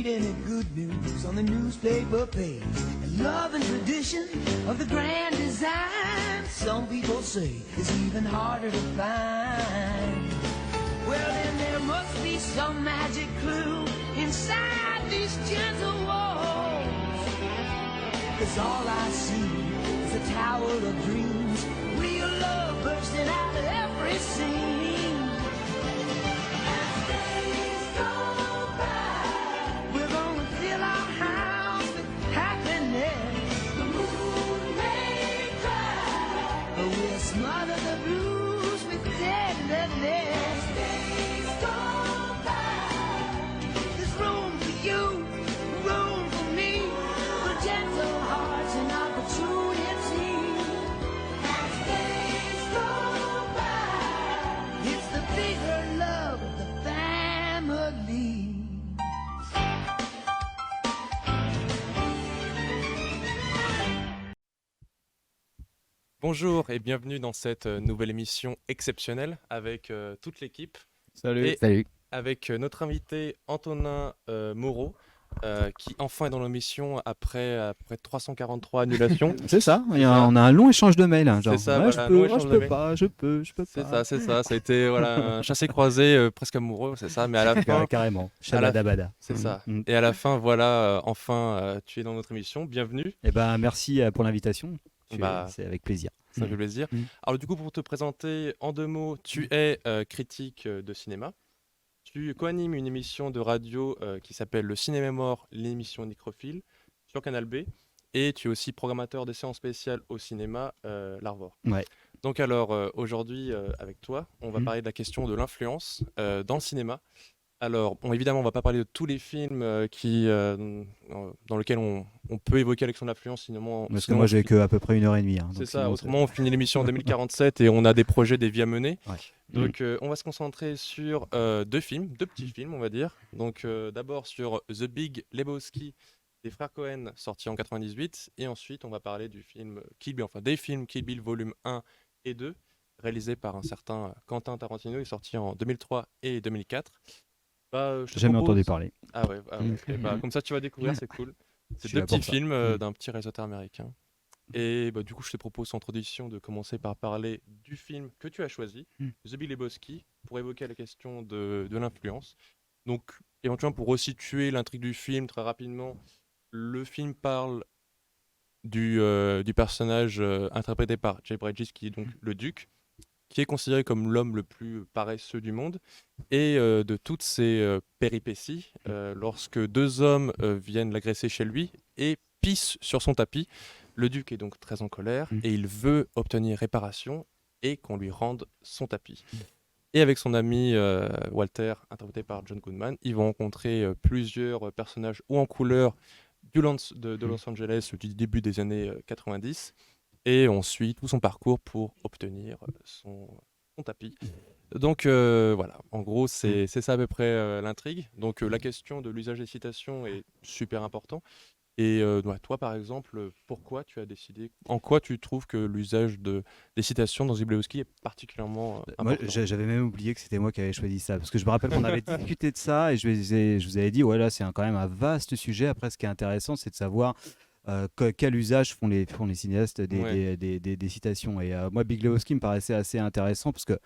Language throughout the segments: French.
read any good news on the newspaper page. And love and tradition of the grand design, some people say it's even harder to find. Well, then there must be some magic clue inside these gentle walls. 'Cause all I see is a tower of dreams, real love bursting out of every scene. As days go by, we're gonna fill our house with happiness. The moon may cry, but we'll smother the blues with tenderness. As days go by, there's room for you, room for me, for gentle hearts and opportunity. As days go by, it's the bigger love of the family. Bonjour et bienvenue dans cette nouvelle émission exceptionnelle avec toute l'équipe Salut. et Salut. avec notre invité Antonin Moreau qui enfin est dans l'émission après 343 annulations. C'est ça, C'est ça. on a un long échange de mails. Genre, C'est ça, ouais, voilà, je long peux, échange je de peux mails. pas, je peux C'est pas. ça, ça a été voilà, un chassé-croisé presque amoureux, c'est ça, mais à la fin, Carrément, à la- Shabadabada. c'est ça. Mm. Et à la fin, voilà, enfin, tu es dans notre émission, bienvenue, Eh ben, merci pour l'invitation. Bah, C'est avec plaisir. ça me fait plaisir. Mm. Alors du coup, pour te présenter en 2 mots, tu es critique de cinéma. Tu co-animes une émission de radio qui s'appelle Le Cinéma est mort, l'émission Nécrophile, sur Canal B. Et tu es aussi programmateur des séances spéciales au cinéma l'Arvor. Ouais. Donc alors, aujourd'hui, avec toi, on va parler de la question de l'influence dans le cinéma. Alors, bon, évidemment, on va pas parler de tous les films dans lesquels on peut évoquer l'action d'influence, sinon, Parce que moi, j'ai que à peu près 1h30. Hein, c'est donc ça, sinon, autrement on finit l'émission en 2047 et on a des projets, des vies à mener. Ouais. Donc on va se concentrer sur 2 petits films on va dire. Donc d'abord sur The Big Lebowski des frères Cohen sorti en 98 et ensuite on va parler du film Kill Bill, enfin des films Kill Bill volume 1 et 2 réalisés par un certain Quentin Tarantino et sorti en 2003 et 2004. Je te Jamais propose- entendu parler. Ah ouais, ok. Bah, comme ça tu vas découvrir, c'est cool. C'est suis 2 là pour petits ça. films Mm. d'un petit réalisateur américain. Et bah, du coup, je te propose en introduction de commencer par parler du film que tu as choisi, The Big Lebowski, pour évoquer la question de l'influence. Donc, éventuellement, pour resituer l'intrigue du film très rapidement, le film parle du personnage interprété par Jay Bridges, qui est donc le duc, qui est considéré comme l'homme le plus paresseux du monde, et de toutes ses péripéties, lorsque 2 hommes viennent l'agresser chez lui et pissent sur son tapis. Le duc est donc très en colère et il veut obtenir réparation et qu'on lui rende son tapis. Et avec son ami Walter, interprété par John Goodman, ils vont rencontrer plusieurs personnages ou en couleur de Los Angeles du début des années 90 et on suit tout son parcours pour obtenir son tapis. Donc voilà, en gros c'est ça à peu près l'intrigue. Donc la question de l'usage des citations est super important. Et toi par exemple, pourquoi tu as décidé, en quoi tu trouves que l'usage des citations dans Ziblewski est particulièrement Moi, important? j'avais même oublié que c'était moi qui avais choisi ça. Parce que je me rappelle qu'on avait discuté de ça et je vous avais dit, ouais, là, c'est quand même un vaste sujet. Après, ce qui est intéressant, c'est de savoir quel usage font les cinéastes Ouais. des citations. Et moi, Big Lebowski me paraissait assez intéressant parce que,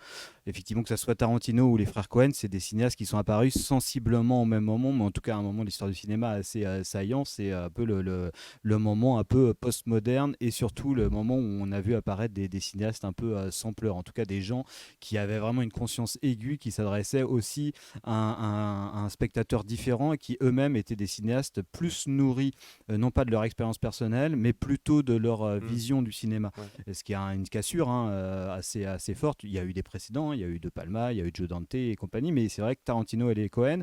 effectivement, que ce soit Tarantino ou les frères Cohen, c'est des cinéastes qui sont apparus sensiblement au même moment, mais en tout cas à un moment de l'histoire du cinéma assez saillant. C'est un peu le moment un peu postmoderne et surtout le moment où on a vu apparaître des cinéastes un peu sampleurs, en tout cas des gens qui avaient vraiment une conscience aiguë, qui s'adressaient aussi à un spectateur différent et qui eux-mêmes étaient des cinéastes plus nourris, non pas de leur expérience personnelle, mais plutôt de leur vision du cinéma. Ouais. Ce qui a une cassure assez forte. Il y a eu des précédents, il y a eu De Palma, il y a eu Joe Dante et compagnie, mais c'est vrai que Tarantino et les Cohen,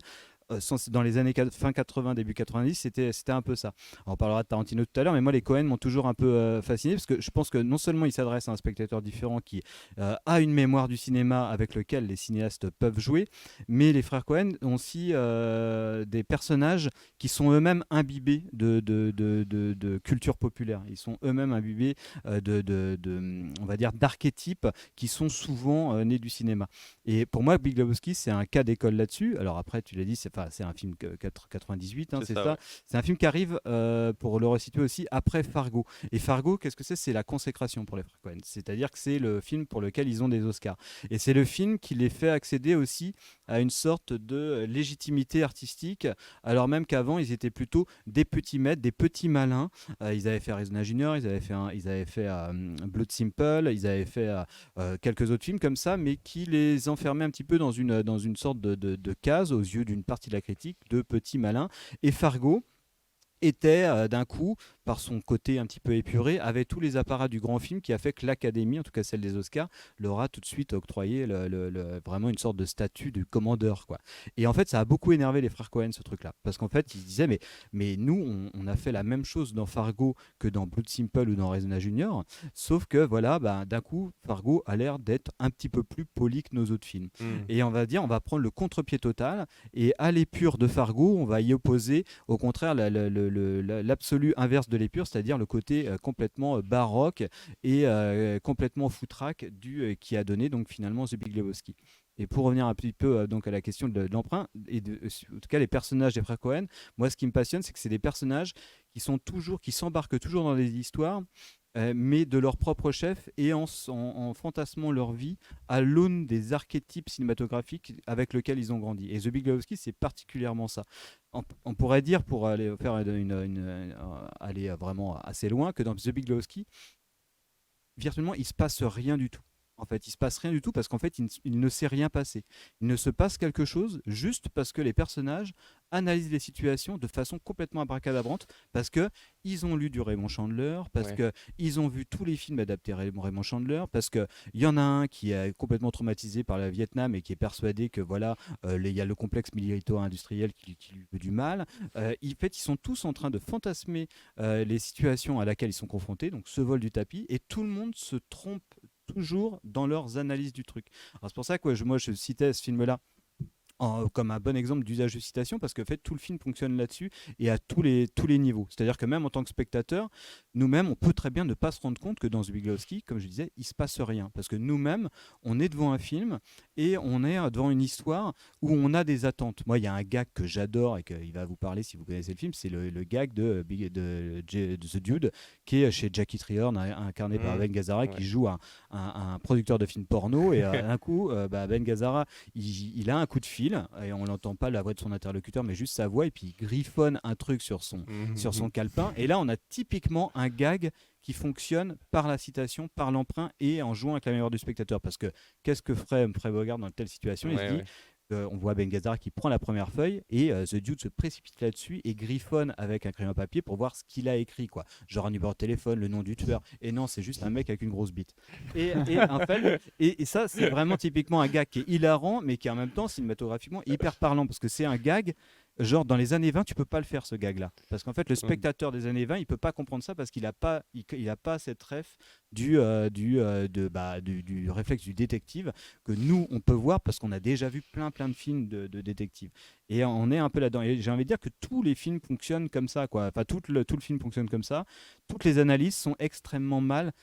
dans les années fin 80, début 90, c'était un peu ça. On parlera de Tarantino tout à l'heure, mais moi les Cohen m'ont toujours un peu fasciné parce que je pense que non seulement ils s'adressent à un spectateur différent qui a une mémoire du cinéma avec lequel les cinéastes peuvent jouer, mais les frères Cohen ont aussi des personnages qui sont eux-mêmes imbibés de culture populaire. Ils sont eux-mêmes imbibés on va dire, d'archétypes qui sont souvent nés du cinéma. Et pour moi, Big Lebowski, c'est un cas d'école là-dessus. Alors après, tu l'as dit, enfin c'est un film 98, C'est c'est ça, ça. ouais. C'est un film qui arrive, pour le resituer aussi, après Fargo. Et Fargo, qu'est-ce que c'est? C'est la consécration pour les frères Coen. C'est-à-dire que c'est le film pour lequel ils ont des Oscars. Et c'est le film qui les fait accéder aussi à une sorte de légitimité artistique, alors même qu'avant, ils étaient plutôt des petits maîtres, des petits malins. Ils avaient fait Arizona Junior, ils avaient fait Blood Simple, ils avaient fait quelques autres films comme ça, mais qui les enfermaient un petit peu dans une sorte de case aux yeux d'une partie de la critique, de petits malins. Et Fargo était d'un coup, par son côté un petit peu épuré, avait tous les apparats du grand film qui a fait que l'Académie, en tout cas celle des Oscars, leur a tout de suite octroyé vraiment une sorte de statut de commandeur, quoi. Et en fait, ça a beaucoup énervé les frères Coen, ce truc-là. Parce qu'en fait, ils se disaient, mais nous, on a fait la même chose dans Fargo que dans Blood Simple ou dans Arizona Junior, sauf que, voilà, bah, d'un coup, Fargo a l'air d'être un petit peu plus poli que nos autres films. Mm. Et on va dire, on va prendre le contre-pied total, et à l'épure de Fargo, on va y opposer, au contraire, l'absolu inverse de l'épure, c'est-à-dire le côté complètement baroque et complètement foutraque qui a donné donc finalement The Big Lebowski. Et pour revenir un petit peu donc à la question de l'emprunt, et en tout cas les personnages des frères Coen, moi ce qui me passionne, c'est que c'est des personnages qui s'embarquent toujours dans des histoires, mais de leur propre chef et en fantasmant leur vie à l'aune des archétypes cinématographiques avec lesquels ils ont grandi. Et The Big Lebowski, c'est particulièrement ça. On pourrait dire, pour aller faire aller vraiment assez loin, que dans The Big Lebowski, virtuellement, il se passe rien du tout. En fait, il se passe rien du tout parce qu'en fait, il ne s'est rien passé. Il ne se passe quelque chose juste parce que les personnages analysent les situations de façon complètement abracadabrante, parce que ils ont lu du Raymond Chandler, parce Ouais. que ils ont vu tous les films adaptés Raymond Chandler, parce que il y en a un qui est complètement traumatisé par le Vietnam et qui est persuadé que voilà, il y a le complexe militaro-industriel qui lui veut du mal. En fait, ils sont tous en train de fantasmer les situations à laquelle ils sont confrontés, donc ce vol du tapis, et tout le monde se trompe toujours dans leurs analyses du truc. Alors c'est pour ça que moi je citais ce film-là comme un bon exemple d'usage de citation, parce que en fait, tout le film fonctionne là-dessus et à tous les niveaux. C'est-à-dire que même en tant que spectateur, nous-mêmes, on peut très bien ne pas se rendre compte que dans The Big Lebowski, comme je disais, il se passe rien. Parce que nous-mêmes, on est devant un film et on est devant une histoire où on a des attentes. Moi, il y a un gag que j'adore et qu'il va vous parler si vous connaissez le film, c'est le gag de The Dude, qui est chez Jackie Treehorn, incarné par Ben Gazzara, Ouais. qui joue un producteur de films porno. Et d'un coup, Ben Gazzara, il a un coup de fil et on n'entend pas la voix de son interlocuteur, mais juste sa voix, et puis il griffonne un truc sur son calepin. Et là, on a typiquement un gag qui fonctionne par la citation, par l'emprunt et en jouant avec la mémoire du spectateur. Parce que qu'est-ce que ferait Humphrey Bogart dans telle situation? Il se dit, on voit Ben Gazzara qui prend la première feuille et The Dude se précipite là-dessus et griffonne avec un crayon à papier pour voir ce qu'il a écrit, quoi. Genre un numéro de téléphone, le nom du tueur. Et non, c'est juste un mec avec une grosse bite. En fait, et ça, c'est vraiment typiquement un gag qui est hilarant, mais qui est en même temps cinématographiquement hyper parlant, parce que c'est un gag. Genre dans les années 20, tu peux pas le faire, ce gag-là, parce qu'en fait le spectateur des années 20, il peut pas comprendre ça parce qu'il a pas, il a pas cette ref du réflexe du détective que nous on peut voir parce qu'on a déjà vu plein de films de détectives, et on est un peu là-dedans. Et j'ai envie de dire que tous les films fonctionnent comme ça, quoi. Enfin tout le film fonctionne comme ça. Toutes les analyses sont extrêmement mal,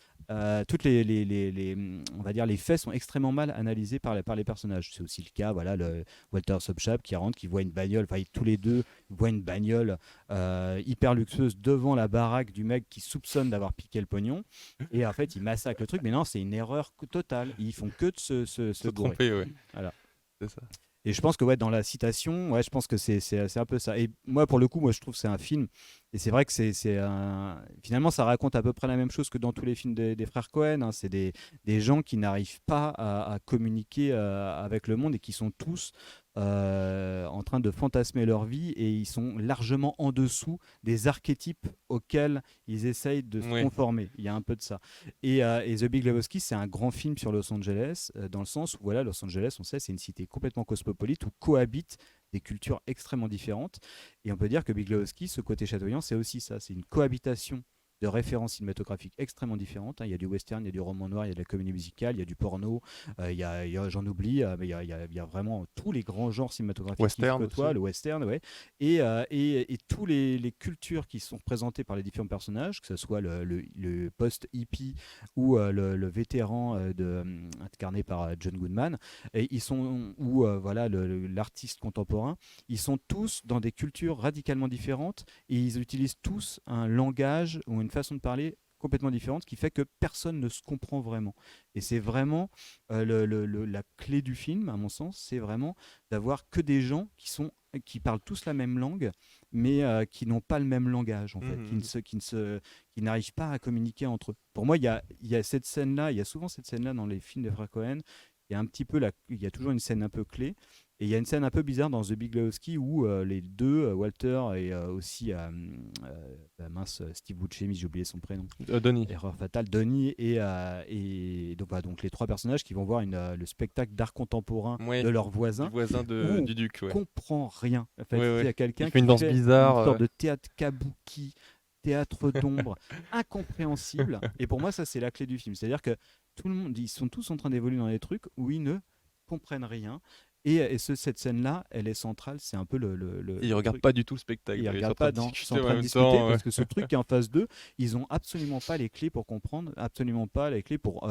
toutes on va dire les faits sont extrêmement mal analysés par les personnages. C'est aussi le cas, voilà, le Walter Sobchak qui rentre, qui voit une bagnole, enfin tous les deux voient une bagnole hyper luxueuse devant la baraque du mec qui soupçonne d'avoir piqué le pognon, et en fait ils massacrent le truc, mais non, c'est une erreur totale. Ils font que de se gourer. tromper, ouais. Voilà. C'est ça. Et je pense que dans la citation, je pense que c'est un peu ça. Et moi, pour le coup, je trouve que c'est un film. Et c'est vrai que finalement, ça raconte à peu près la même chose que dans tous les films des frères Coen, hein. C'est des gens qui n'arrivent pas à communiquer avec le monde et qui sont tous en train de fantasmer leur vie, et ils sont largement en dessous des archétypes auxquels ils essayent de se conformer. Il y a un peu de ça. Et The Big Lebowski, c'est un grand film sur Los Angeles, dans le sens où voilà, Los Angeles, on sait, c'est une cité complètement cosmopolite où cohabitent des cultures extrêmement différentes. Et on peut dire que Big Lebowski, ce côté chatoyant, c'est aussi ça. C'est une cohabitation de références cinématographiques extrêmement différentes, hein. Il y a du western, il y a du roman noir, il y a de la comédie musicale, il y a du porno, j'en oublie, mais il y a vraiment tous les grands genres cinématographiques qui se Western côtoient, aussi. le western, ouais, et tous les cultures qui sont présentées par les différents personnages, que ce soit le post-hippie ou le vétéran incarné par John Goodman, et ils sont, ou voilà, l'artiste contemporain, ils sont tous dans des cultures radicalement différentes et ils utilisent tous un langage ou une façon de parler complètement différente, ce qui fait que personne ne se comprend vraiment. Et c'est vraiment la clé du film, à mon sens, c'est vraiment d'avoir que des gens qui parlent tous la même langue, mais qui n'ont pas le même langage, en fait, Mhm. qui n'arrivent pas à communiquer entre eux. Pour moi, il y a cette scène-là, il y a souvent cette scène-là dans les films de frères Cohen. Il y a un petit peu il y a toujours une scène un peu clé. Et il y a une scène un peu bizarre dans The Big Lebowski où les deux, Walter et aussi mince, Steve Buscemi, j'ai oublié son prénom, Donnie. erreur fatale, Donnie et donc, voilà, donc les trois personnages qui vont voir le spectacle d'art contemporain Oui, de leur du voisin voisin où on du duc, ouais. comprend rien. En fait, Ouais, il y ouais. a Il quelqu'un fait une qui danse fait une bizarre. sorte de théâtre kabuki, théâtre d'ombre, incompréhensible. Et pour moi, ça, c'est la clé du film. C'est-à-dire que tout le monde, ils sont tous en train d'évoluer dans des trucs où ils ne comprennent rien. Cette scène-là, elle est centrale. C'est un peu Il le regarde truc. pas du tout le spectacle. Ils ne Ils sont en regardent train pas de ils sont discuter en en train de même discuter temps. Ouais. parce que ce truc qui est en face d'eux, ils ont absolument pas les clés pour comprendre, absolument pas les clés pour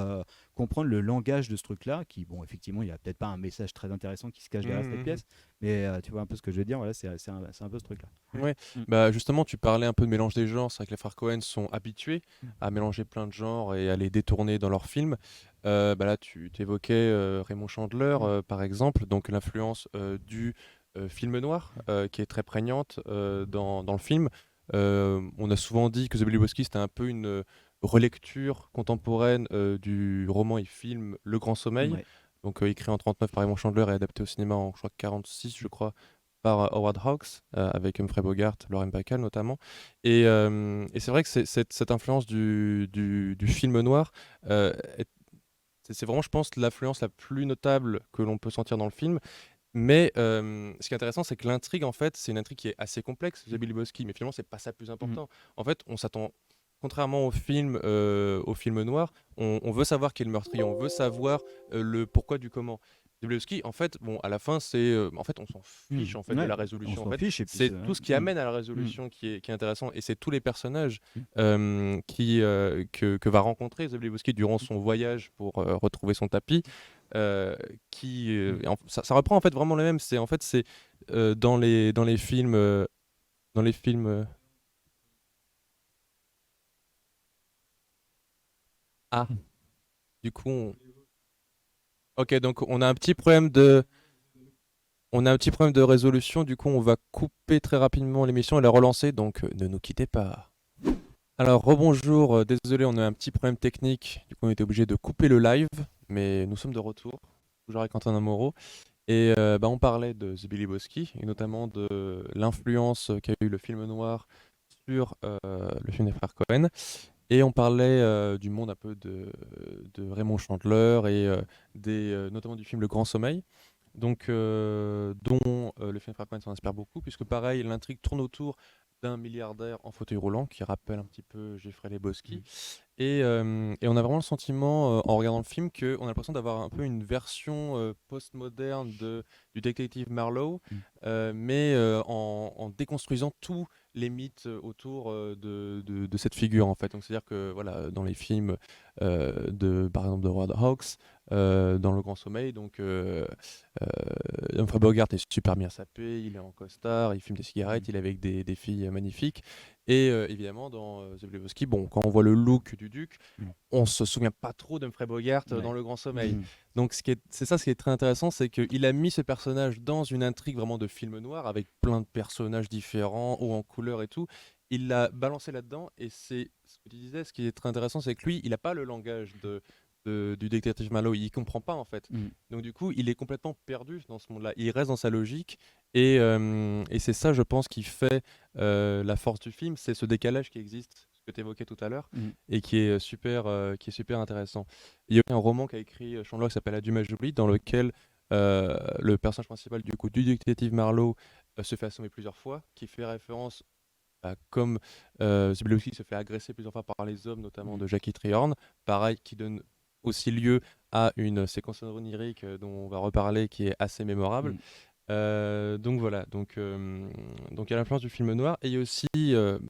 comprendre le langage de ce truc-là. Qui, bon, effectivement, il y a peut-être pas un message très intéressant qui se cache derrière cette Mhm. pièce, mais tu vois un peu ce que je veux dire. Voilà, c'est un peu ce truc-là. Ouais, Mm. bah justement, tu parlais un peu de mélange des genres. C'est vrai que les frères Cohen sont habitués Mm. à mélanger plein de genres et à les détourner dans leurs films. Bah là, tu évoquais Raymond Chandler, Mm. par exemple, donc l'influence du film noir qui est très prégnante dans le film. On a souvent dit que The Big Lebowski, c'était un peu une relecture contemporaine du roman et film Le Grand Sommeil, Ouais. donc écrit en 39 par Raymond Chandler et adapté au cinéma en, je crois, 46, je crois, par Howard Hawks, avec Humphrey Bogart, Lauren Bacall notamment. Et c'est vrai que cette influence du film noir, euh, est- c'est vraiment, je pense, l'influence la plus notable que l'on peut sentir dans le film. Mais ce qui est intéressant, c'est que l'intrigue, en fait, c'est une intrigue qui est assez complexe, The Billy Bosky, mais finalement, c'est pas ça le plus Mm. important. En fait, on s'attend, contrairement au film noir, on veut savoir qui est le meurtrier, on veut savoir le pourquoi du comment. The Billy Bosky, en fait, bon, à la fin, en fait, on s'en Mm. fiche en fait de Ouais, la on résolution. En s'en fait, fiche et puis c'est tout ce qui mm. amène à la Mm. résolution qui est intéressant, et c'est tous les personnages Mm. que va rencontrer The Billy Bosky durant son voyage pour retrouver son tapis. euh, Mm. ça reprend en fait vraiment le même. C'est dans les films dans les films. Ah, du coup, ok, donc on a un petit problème de résolution. Du coup, on va couper très rapidement l'émission et la relancer. Donc, ne nous quittez pas. Alors, rebonjour. Désolé, on a un petit problème technique. Du coup, on était obligé de couper le live, mais nous sommes de retour. Toujours avec Quentin Moreau. Et bah, on parlait de The Billy Bosky et notamment de l'influence qu'a eu le film noir sur le film des frères Cohen. Et on parlait du monde un peu de Raymond Chandler et notamment du film Le Grand Sommeil, donc, dont le film des frères Cohen s'en inspire beaucoup, puisque pareil, l'intrigue tourne autour d'un milliardaire en fauteuil roulant qui rappelle un petit peu Jeffrey Lebowski. Mm. Et on a vraiment le sentiment, en regardant le film, qu'on a l'impression d'avoir un peu une version postmoderne du détective Marlowe, Mm. mais en déconstruisant tous les mythes autour de cette figure, en fait. Donc, c'est-à-dire que, voilà, dans les films par exemple, de Howard Hawks, dans Le Grand Sommeil, donc Humphrey Bogart est super bien sapé, il est en costard, il fume des Mm. cigarettes, il est avec des filles magnifiques. Et évidemment, dans The Big Lebowski, bon, quand on voit le look du duc, Mm. on se souvient pas trop d'Humphrey Bogart dans Ouais. Le Grand Sommeil. Mm. Donc, c'est ça ce qui est très intéressant, c'est qu'il a mis ce personnage dans une intrigue vraiment de film noir, avec plein de personnages différents, hauts en couleur et tout. Il l'a balancé là-dedans, et c'est ce que tu disais, ce qui est très intéressant, c'est que lui, il n'a pas le langage du détective Malo, il comprend pas en fait. Mm. Donc du coup, il est complètement perdu dans ce monde-là. Il reste dans sa logique, et c'est ça, je pense, qui fait la force du film, c'est ce décalage qui existe, ce que tu évoquais tout à l'heure, Mm. et qui est super intéressant. Il y a un roman qu'a écrit Chandler qui s'appelle Adieu ma Jolie, dans lequel le personnage principal du coup du détective Marlowe se fait assommer plusieurs fois, qui fait référence comme Zabulowski se fait agresser plusieurs fois par les hommes, notamment Mm. de Jackie Trihorn, pareil, qui donne aussi lieu à une séquence onirique dont on va reparler, qui est assez mémorable. Mm. Donc voilà, donc il y a l'influence du film noir, et il y a aussi,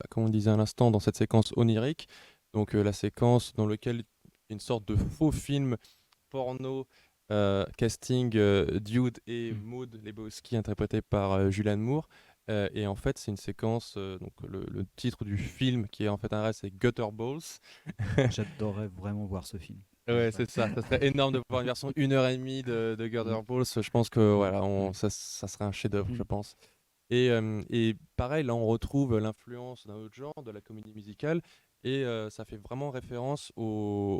comme on disait à l'instant, dans cette séquence onirique, donc la séquence dans laquelle il y a une sorte de faux film porno, casting Dude et Mm. Maud Lebowski interprété par Julianne Moore. Et en fait, c'est une séquence, donc le titre du film qui est en fait un reste, c'est Gutter Balls. J'adorerais vraiment voir ce film. Ouais, c'est ça. Ça serait énorme de voir une version 1h30 de Gutter Mm. Balls. Je pense que voilà, Mm. ça serait un chef-d'œuvre, je Mm. pense. Et pareil, là, on retrouve l'influence d'un autre genre, de la comédie musicale, et ça fait vraiment référence aux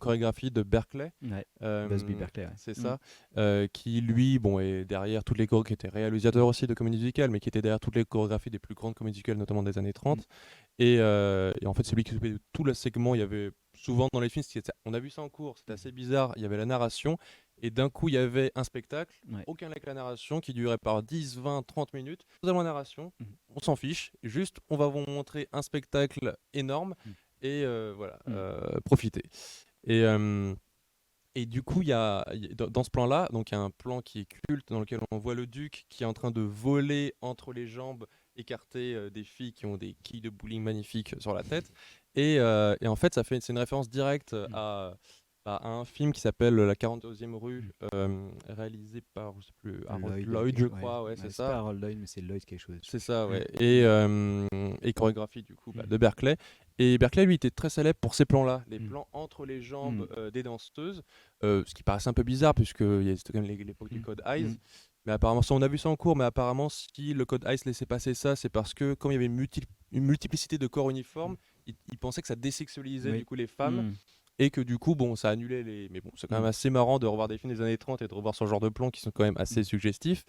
chorégraphies de Berkeley. Ouais. Euh, Busby Berkeley, ouais. c'est Mm. ça, qui lui, bon, est derrière toutes les chorégraphies, qui était réalisateur aussi de comédie musicale, mais qui était derrière toutes les chorégraphies des plus grandes comédies musicales, notamment des années 30. Et en fait, c'est lui qui s'occupait de tout le segment. Il y avait souvent dans les films, on a vu ça en cours, c'était assez bizarre. Il y avait la narration, et d'un coup, il y avait un spectacle, Ouais. aucun lien avec la narration, qui durait par 10, 20, 30 minutes. Nous avons la narration, Mhm. on s'en fiche, juste on va vous montrer un spectacle énorme, Mhm. et voilà, Mhm. profitez. Et, euh, et du coup, dans ce plan-là, donc il y a un plan qui est culte dans lequel on voit le duc qui est en train de voler entre les jambes écartées des filles qui ont des quilles de bowling magnifiques sur la tête. Et en fait, c'est une référence directe à un film qui s'appelle La 42e rue, réalisé par, je sais plus, Harold Lloyd, je crois, ouais, c'est C'est ça. pas Harold Lloyd, mais c'est Lloyd quelque chose. C'est ça, ouais. Et chorégraphie du coup de Berkeley. Et Berkeley, lui, était très célèbre pour ces plans-là, les plans entre les jambes des danseuses, ce qui paraissait un peu bizarre puisque c'était quand même l'époque du code ICE. Mais apparemment, on a vu ça en cours, mais apparemment, si le code ICE laissait passer ça, c'est parce que comme il y avait une multiplicité de corps uniformes, il pensait que ça désexualisait Oui. du coup les femmes. Mm. Et que du coup, bon, ça annulait les. Mais bon, c'est quand même assez marrant de revoir des films des années 30 et de revoir ce genre de plans qui sont quand même assez suggestifs.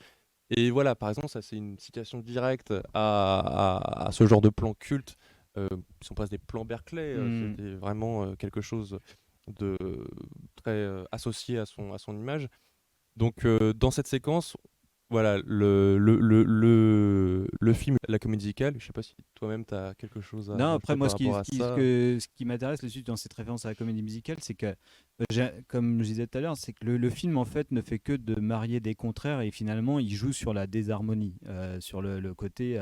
Et voilà, par exemple, ça c'est une citation directe à ce genre de plan culte. Si on passe des plans Berkeley, c'était vraiment quelque chose de très associé à son image. Donc dans cette séquence, voilà, le film, la comédie musicale, je sais pas si toi-même tu as quelque chose à Non, après, rajouter moi, par rapport à ça. ce qui m'intéresse le dans cette référence à la comédie musicale, c'est que, comme je disais tout à l'heure, c'est que le film, en fait, ne fait que de marier des contraires et finalement, il joue sur la désharmonie, sur le côté,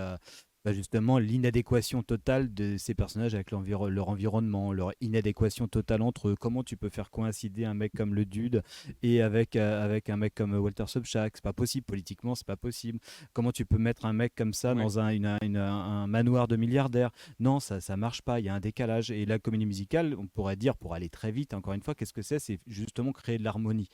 justement, l'inadéquation totale de ces personnages avec leur environnement, leur inadéquation totale entre eux. Comment tu peux faire coïncider un mec comme le Dude et avec un mec comme Walter Sobchak? C'est pas possible, politiquement, c'est pas possible. Comment tu peux mettre un mec comme ça Ouais. dans un manoir de milliardaires? Non, ça marche pas, il y a un décalage. Et la comédie musicale, on pourrait dire, pour aller très vite, encore une fois, qu'est-ce que c'est? C'est justement créer de l'harmonie.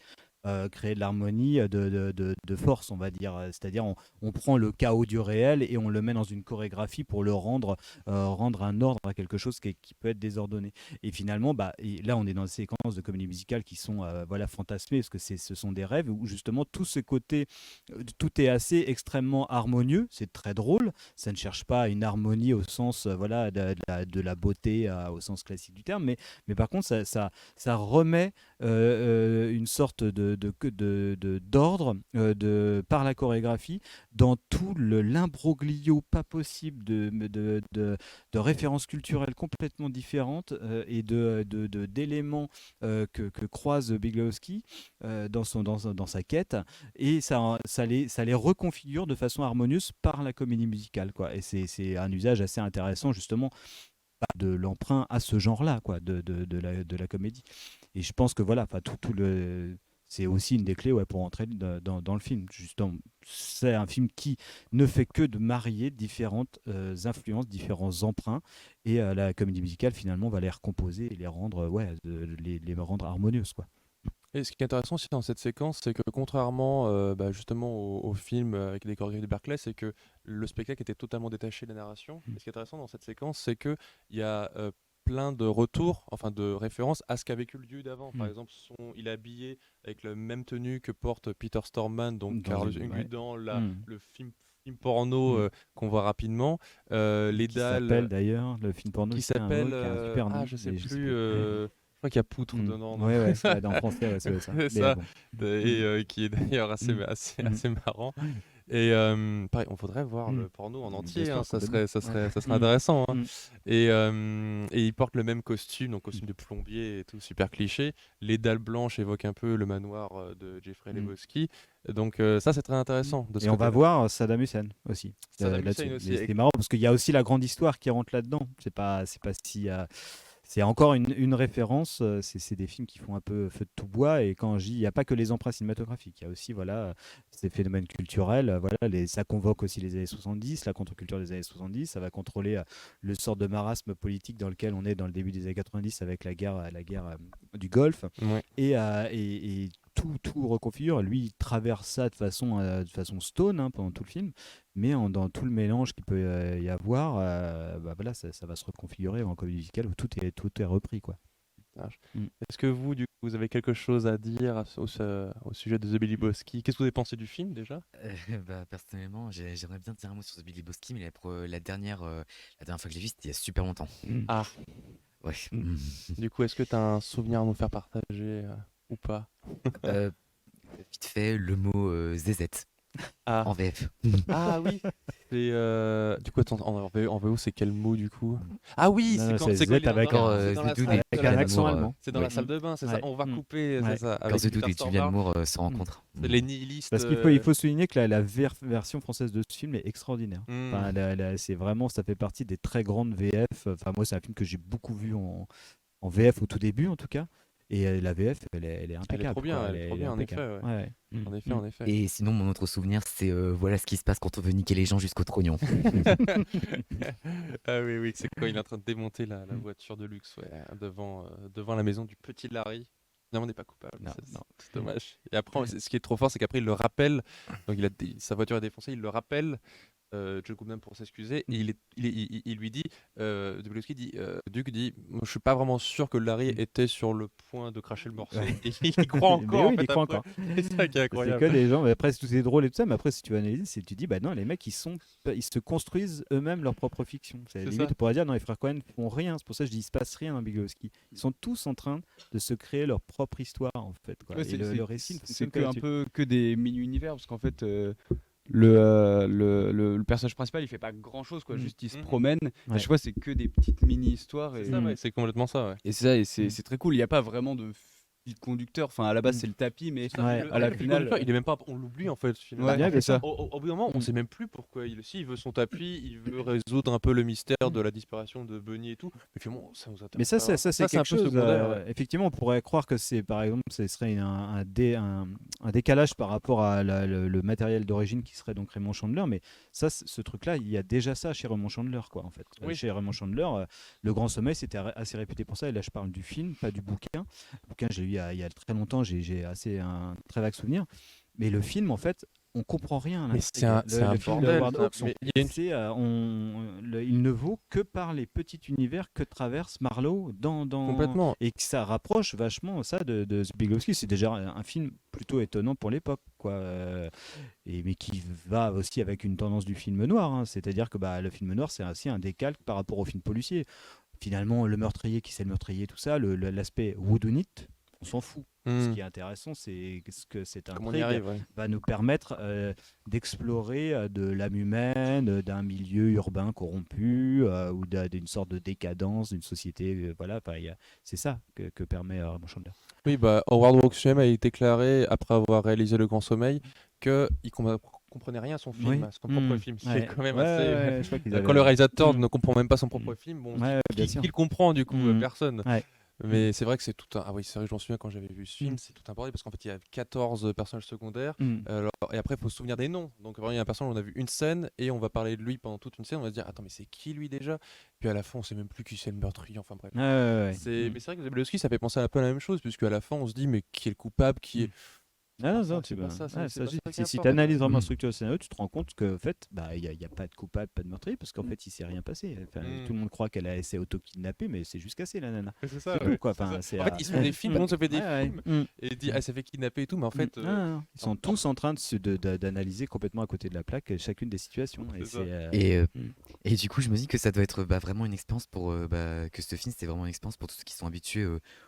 Créer de l'harmonie de force, on va dire. C'est-à-dire, on prend le chaos du réel et on le met dans une chorégraphie pour rendre un ordre à quelque chose qui peut être désordonné. Et finalement, et là, on est dans des séquences de comédie musicale qui sont voilà, fantasmées, parce que ce sont des rêves où justement tout ce côté, tout est assez extrêmement harmonieux, c'est très drôle, ça ne cherche pas une harmonie au sens voilà, de la beauté au sens classique du terme, mais par contre, ça remet une sorte d'ordre par la chorégraphie dans tout l'imbroglio pas possible de références culturelles complètement différentes et d'éléments que croise Biglowski dans sa quête, et ça les reconfigure de façon harmonieuse par la comédie musicale, quoi. Et c'est un usage assez intéressant justement de l'emprunt à ce genre-là, quoi, de la comédie. Et je pense que voilà, c'est aussi une des clés, ouais, pour entrer dans le film. Justement, c'est un film qui ne fait que de marier différentes influences, différents emprunts, et la comédie musicale finalement va les recomposer et les rendre, les rendre harmonieuses, quoi. Et ce qui est intéressant aussi dans cette séquence, c'est que contrairement justement au film avec les chorégraphies de Berkeley, c'est que le spectacle était totalement détaché de la narration. Et ce qui est intéressant dans cette séquence, c'est qu'il y a plein de retours, enfin de références à ce qu'a vécu le dieu d'avant. Par exemple, il est habillé avec la même tenue que porte Peter Stormman, donc Carlos dans le film porno qu'on voit rapidement. Les qui dalles. s'appelle d'ailleurs, le film porno Qui qui a s'appelle. un super nom, Je sais mais je sais plus. plus. Je crois qu'il y a poutre dedans. Non. Ouais, en français, ouais, c'est ça. C'est Mais ça. bon. Et qui est d'ailleurs assez Mm. marrant. Et pareil, on faudrait voir le porno en Bien entier, sûr, hein, ça complètement. serait intéressant, hein. Mm. Et il porte le même costume, donc costume de plombier et tout, super cliché. Les dalles blanches évoquent un peu le manoir de Jeffrey Mm. Lebowski. Donc ça, c'est très intéressant de ce Et on va côté-là. voir Saddam Hussein aussi. Saddam Là-dessus. Hussein aussi, C'est marrant parce qu'il y a aussi la grande histoire qui rentre là-dedans. C'est pas si. C'est encore une référence. C'est des films qui font un peu feu de tout bois. Et quand je dis, il n'y a pas que les emprunts cinématographiques. Il y a aussi voilà, ces phénomènes culturels. Voilà, ça convoque aussi les années 70, la contre-culture des années 70. Ça va contrôler le sort de marasme politique dans lequel on est dans le début des années 90 avec la guerre du Golfe. Ouais. Et tout reconfigure. Lui, il traverse ça de façon stone pendant tout le film, mais dans tout le mélange qu'il peut y avoir, voilà, ça va se reconfigurer en comédie musicale où tout est repris, quoi. Est-ce que vous, du coup, vous avez quelque chose à dire au sujet de The Billy Lebowski? Qu'est-ce que vous avez pensé du film déjà? Personnellement, j'aimerais bien dire un mot sur The Billy Lebowski, mais la dernière fois que je l'ai vu, c'était il y a super longtemps. Ah, Ouais. du coup, est-ce que tu as un souvenir à nous faire partager ou pas? Vite fait, le mot ZZ Ah, en VF. ah oui. Du coup, attends, en VO, c'est quel mot du coup? Ah oui, Non, c'est non, quand c'est c'est quand Z il est avec dans un- c'est dans la Zedou salle- et Avec Julianne un accent Moore, allemand. c'est dans la salle de bain, c'est ça. Ouais. On va couper, Ouais. c'est ça. Quand Avec Zedou Peter et Julianne Stormare. Moore se rencontrent. C'est les nihilistes. Parce qu'il faut souligner que la version française de ce film est extraordinaire. Hmm. Enfin, c'est vraiment, ça fait partie des très grandes VF. Enfin, moi, c'est un film que j'ai beaucoup vu en VF au tout début, en tout cas. Et la VF, elle est impeccable. trop bien, quoi. elle est trop bien, en impeccable. effet, Ouais. En effet, en effet. Et sinon, mon autre souvenir, c'est voilà ce qui se passe quand on veut niquer les gens jusqu'au trognon. Ah oui, oui, c'est quand il est en train de démonter la voiture de luxe devant la maison du petit Larry. Non, on n'est pas coupable, Non, c'est non. dommage. Et après, ce qui est trop fort, c'est qu'après, il le rappelle. Donc, sa voiture est défoncée, il le rappelle. John Goodman pour s'excuser. Et il lui dit, Lebowski dit, Duke dit, moi, je suis pas vraiment sûr que Larry était sur le point de cracher le morceau. Ouais. Et il croit Mais encore. oui, en fait, il croit après. encore. C'est ça qui est C'est incroyable. que des gens, mais après tout est drôle et tout ça, mais après si tu analyses, tu dis bah non, les mecs ils se construisent eux-mêmes leur propre fiction. C'est C'est limite ça. on pourrait dire non, les frères Cohen font rien, c'est pour ça que je dis il se passe rien dans Big Lebowski. Ils sont tous en train de se créer leur propre histoire en fait quoi. Ouais, Et le récit ne c'est fonctionne que que un là-dessus. peu que des mini-univers parce qu'en fait le personnage principal il fait pas grand chose quoi, juste il se promène. À Ouais. chaque fois c'est que des petites mini-histoires C'est et, ça, ouais, c'est complètement ça, ouais. et c'est ça et c'est très cool. Il y a pas vraiment de fil conducteur. Enfin à la base c'est le tapis mais Ouais. Le- à la le finale. conducteur, il est même pas, on l'oublie en fait. Finalement. Ouais, Bien, c'est bien ça. sûr. Au bout d'un moment, on sait même plus pourquoi il veut son tapis, il veut résoudre un peu le mystère de la disparition de Bunny et tout. Mais finalement, ça nous intéresse Mais ça, pas. c'est un quelque peu chose. secondaire, ouais. Effectivement, on pourrait croire que c'est, par exemple, ce serait un décalage par rapport à le matériel d'origine qui serait donc Raymond Chandler. Mais ça, ce truc-là, il y a déjà ça chez Raymond Chandler, quoi, en fait. Oui. Chez Raymond Chandler, Le Grand Sommeil, c'était assez réputé pour ça. Et là, je parle du film, pas du bouquin. Le bouquin, j'ai lu il y a très longtemps. J'ai un très vague souvenir. Mais le film, en fait, on comprend rien. à Mais l'intrigue. c'est un le film de bordel, Howard ça. Hawks, Mais il y a une- il ne vaut que par les petits univers que traverse Marlowe dans Complètement. et que ça rapproche vachement ça de Big Lebowski. C'est déjà un film plutôt étonnant pour l'époque, quoi. Mais qui va aussi avec une tendance du film noir, hein. C'est-à-dire que le film noir, c'est aussi un décalque par rapport au film policier. Finalement, le meurtrier, qui c'est le meurtrier, tout ça, l'aspect whodunit, on s'en fout. Ce qui est intéressant, c'est que cette Comment on y intrigue arrive, ouais. va nous permettre d'explorer de l'âme humaine, d'un milieu urbain corrompu ou d'une sorte de décadence d'une société. Voilà, c'est ça que permet Raymond Chandler. Oui, Howard Hawks a déclaré, après avoir réalisé Le Grand Sommeil, qu'il comprenait rien à son film, Oui. à son propre film. Ce qui est quand même assez. je crois qu'ils Quand avaient- le réalisateur Mm. ne comprend même pas son propre film, bon, Ouais, bien qui sûr. le comprend du coup Mm. personne. Ouais. Mais c'est vrai que c'est tout un. Ah oui, c'est vrai, je m'en souviens quand j'avais vu ce film, c'est tout un bordel parce qu'en fait il y a 14 personnages secondaires. Mm. Et après il faut se souvenir des noms. Donc vraiment, il y a un personnage, on a vu une scène et on va parler de lui pendant toute une scène. On va se dire, attends, mais c'est qui lui déjà? Puis à la fin, on sait même plus qui c'est le meurtrier. Enfin bref. Ouais, ouais. Mais c'est vrai que Zabelowski, ça fait penser un peu à la même chose, puisque à la fin, on se dit, mais qui est le coupable, qui est. Non, Enfin, non, c'est pas ça, c'est pas ça qui si importe. tu analyses vraiment la structure du scénario, tu te rends compte qu'en fait, il n'y a pas de coupable, pas de meurtrier, parce qu'en fait, il s'est rien passé. Enfin, tout le monde croit qu'elle a essayé auto-kidnapper, mais c'est juste cassé, la nana. C'est ça, C'est tout, quoi. Enfin, En fait, ils se font des films, tout le monde se fait des films, Mm. et dit, ah, ça fait kidnapper et tout, mais en fait. Non. Ils sont tous en train d'analyser complètement à côté de la plaque chacune des situations. Et C'est ça. Et du coup, je me dis que ça doit être vraiment une expérience pour que ce film, c'était vraiment une expérience pour tous ceux qui sont habitués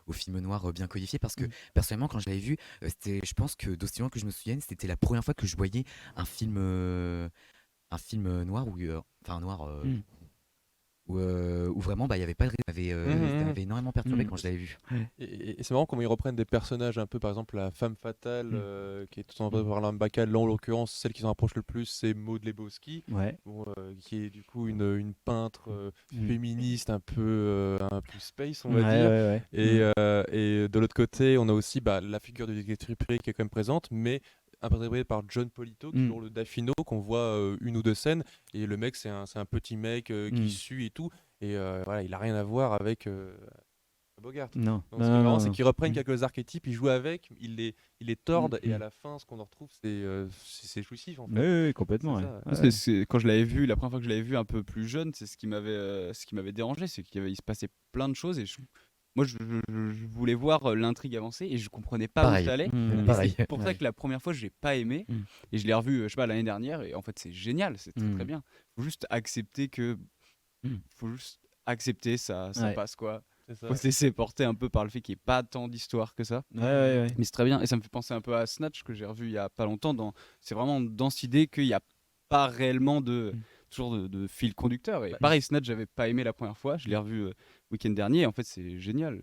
aux films noirs bien codifiés. Parce que personnellement, quand je l'avais vu, je pense que d'aussi loin que je me souvienne, c'était la première fois que je voyais un film noir enfin noir Mm. où vraiment bah il y avait pas de ça Mhm. m'avait énormément perturbé Mm. quand je l'avais vu. Et c'est marrant comment ils reprennent des personnages un peu, par exemple la femme fatale Mm. qui est tout le temps par Bacall. Là en l'occurrence, celle qui s'en rapproche le plus, c'est Maud Lebowski, Ouais. bon, qui est du coup une peintre Mm. féministe un peu space, on Ouais, va dire. ouais, ouais. Et de l'autre côté, on a aussi la figure du détective privé qui est quand même présente, mais interprété par John Polito, qui Mm. joue le Daffino, qu'on voit une ou deux scènes. Et le mec, c'est un petit mec qui Mm. sue et tout. Et voilà, il a rien à voir avec Bogart. Non, Donc, non, ce qui est non, marrant, non, c'est non. qu'ils reprennent Mm. quelques archétypes, ils jouent avec, ils les tordent, et à Mm. la fin, ce qu'on en retrouve, c'est jouissif en Oui, fait. oui, oui, complètement. C'est Ouais. ça. Ouais. Quand je l'avais vu, la première fois que je l'avais vu un peu plus jeune, c'est ce qui m'avait dérangé, c'est il se passait plein de choses et moi je voulais voir l'intrigue avancer et je comprenais pas où Pareil. ça allait. Mm. Et Pareil. c'est pour ça Ouais. que la première fois je l'ai pas aimé Mm. et je l'ai revu, je sais pas, l'année dernière et en fait c'est génial, c'est très très Mm. bien. Faut juste accepter que, Mm. faut juste accepter ça Ouais. passe quoi. C'est ça. Faut se laisser porter un peu par le fait qu'il n'y ait pas tant d'histoire que ça. Ouais, ouais, ouais. Mais c'est très bien et ça me fait penser un peu à Snatch que j'ai revu il y a pas longtemps. C'est vraiment dans cette idée qu'il n'y a pas réellement toujours de fil conducteur. Et pareil, Snatch, j'avais pas aimé la première fois. Je l'ai revu week-end dernier. Et en fait, c'est génial.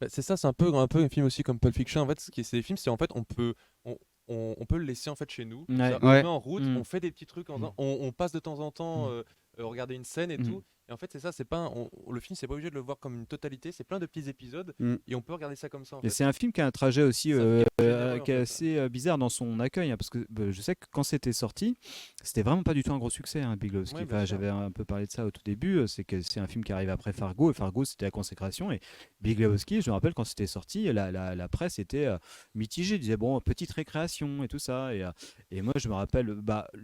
C'est ça, c'est un peu un film aussi comme Pulp Fiction. En fait, ce qui est ces films, c'est en fait on peut le laisser en fait chez nous. Ouais. C'est-à-dire, on Ouais. le met en route, Mm. on fait des petits trucs, on passe de temps en temps regarder une scène et Mm. tout. Et en fait, c'est ça, c'est pas le film, c'est pas obligé de le voir comme une totalité, c'est plein de petits épisodes Mm. et on peut regarder ça comme ça en Et fait. c'est un film qui a un trajet aussi Ça fait généreux, en qui est fait. assez bizarre dans son accueil, hein, parce que je sais que quand c'était sorti, c'était vraiment pas du tout un gros succès, hein, Big Lebowski. Ouais, bien Enfin, sûr. j'avais un peu parlé de ça au tout début, c'est que c'est un film qui arrive après Fargo, et Fargo c'était la consécration, et Big Lebowski, je me rappelle quand c'était sorti, la presse était mitigée, disait bon, petite récréation et tout ça, et moi je me rappelle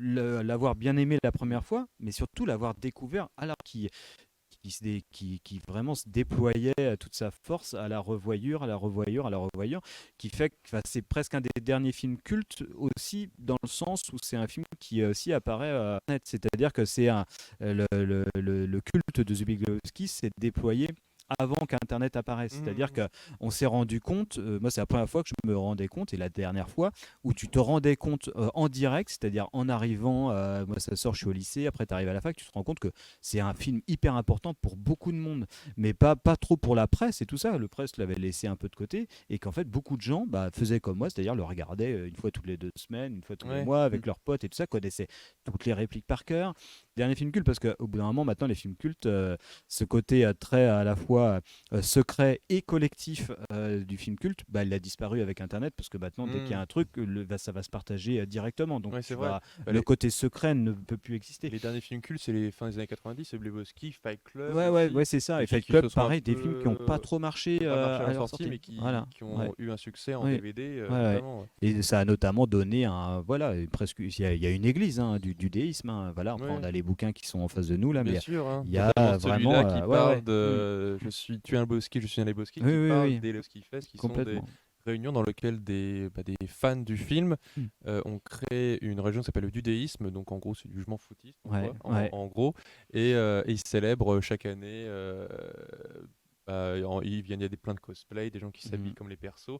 l'avoir bien aimé la première fois, mais surtout l'avoir découvert alors qui vraiment se déployait à toute sa force à la revoyure, qui fait que c'est presque un des derniers films cultes aussi, dans le sens où c'est un film qui aussi apparaît net. C'est-à-dire que le culte de The Big Lebowski s'est déployé avant qu'Internet apparaisse. C'est-à-dire Mhm. qu'on s'est rendu compte, moi c'est la première fois que je me rendais compte, et la dernière fois, où tu te rendais compte en direct, c'est-à-dire en arrivant, moi ça sort, je suis au lycée, après tu arrives à la fac, tu te rends compte que c'est un film hyper important pour beaucoup de monde, mais pas trop pour la presse et tout ça. Le presse l'avait laissé un peu de côté, et qu'en fait beaucoup de gens faisaient comme moi, c'est-à-dire le regardaient une fois toutes les 2 semaines, une fois tous les Ouais. mois avec leurs potes et tout ça, connaissaient toutes les répliques par cœur. Dernier film culte, parce qu'au bout d'un moment, maintenant, les films cultes, ce côté très à la fois secret et collectif du film culte, il a disparu avec Internet, parce que maintenant, dès qu'il y a un truc, ça va se partager directement. Donc Ouais, c'est vrai. le les- côté secret ne peut plus exister. Les derniers films cultes, c'est les fins des années 90, c'est Lebowski, Fight Club. Ouais, aussi, c'est ça. et Et Fight qui Club, se sont un pareil, des peu, films qui n'ont pas trop marché, pas marché à à la leur sortie, mais qui ont Voilà. eu un succès en Oui. DVD, Ouais, ouais. notamment. Ouais. Et ça a notamment donné presque, il y a une église du déisme. Hein, voilà, après, Ouais. on a les bouquins qui sont en face de nous là, Bien mais sûr, hein. il y a Notamment vraiment, celui-là qui parle ouais. de tu es un Lebowski, je suis un Lebowski, Oui, qui oui, parle oui. des Lebowski Fest, qui sont des Complètement. réunions dans lesquelles des fans du film Mm. ont créé une région qui s'appelle le dudéisme, donc en gros c'est du jugement foutiste Ouais, quoi, ouais. en gros, et ils célèbrent chaque année, ils viennent, il y a plein de cosplay, des gens qui s'habillent Mhm. comme les persos,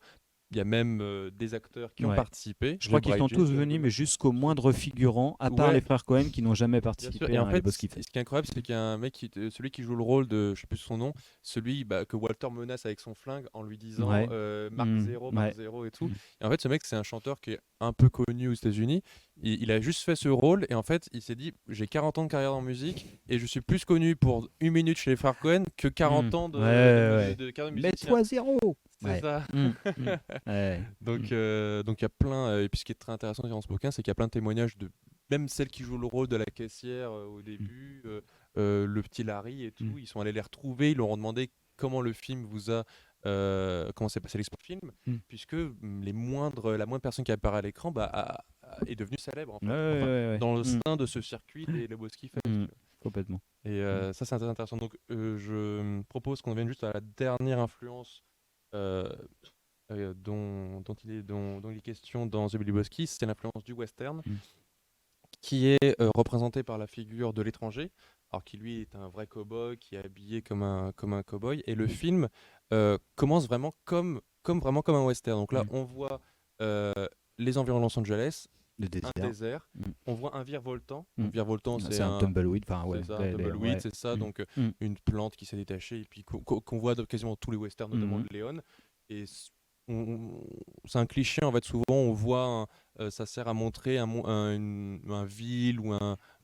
il y a même des acteurs qui ont Ouais. participé. Je crois The qu'ils sont Bride, tous Jason venus, mais Momoa. jusqu'au moindre figurant, à part Ouais. les frères Cohen qui n'ont jamais Bien participé sûr. Et en à fait, Lebowski ce Fest. qui est incroyable, c'est qu'il y a un mec, celui qui joue le rôle de, je sais plus son nom, celui que Walter menace avec son flingue en lui disant Ouais. Mark Mm, Zero, ouais. Mark Zero et tout. Mm. Et en fait, ce mec, c'est un chanteur qui est un peu connu aux États-Unis. Il a juste fait ce rôle et en fait, il s'est dit j'ai 40 ans de carrière en musique et je suis plus connu pour une minute chez les frères Cohen que 40 ans de, Ouais. de carrière de musicien. Mets-toi zéro. C'est Ouais. ça. Mm, mm. Ouais. Donc il y a plein, et puis ce qui est très intéressant dans ce bouquin, c'est qu'il y a plein de témoignages de même celle qui joue le rôle de la caissière au début, le petit Larry et tout. Mm. Ils sont allés les retrouver, ils leur ont demandé comment le film vous a, comment s'est passé l'expérience du film, Mm. puisque la moindre personne qui apparaît à l'écran est devenue célèbre en fait. Ouais, Enfin, ouais. dans le Mm. sein de ce circuit des Lebowski Fest. Mm. Complètement. Et ça, c'est très intéressant. Donc, je propose qu'on vienne juste à la dernière influence dont il est question dans The Big Lebowski, c'est l'influence du western, Mm. qui est représentée par la figure de l'étranger, alors qui lui est un vrai cow-boy, qui est habillé comme un cow-boy. Et le film commence vraiment comme un western. Donc là, Mm. on voit les environs de Los Angeles, Le un désert. désert. Mm. On voit un virevoltant. Mm. Donc, virevoltant, C'est c'est un tumbleweed. Enfin, ouais. c'est ça, ouais, un les- tumbleweed, ouais. c'est ça. Mm. Donc Mm. une plante qui s'est détachée et puis qu'on voit dans quasiment tous les westerns, notamment Mhm. de Léon. Et c'est un cliché en fait. Souvent, on voit, ça sert à montrer un ville ou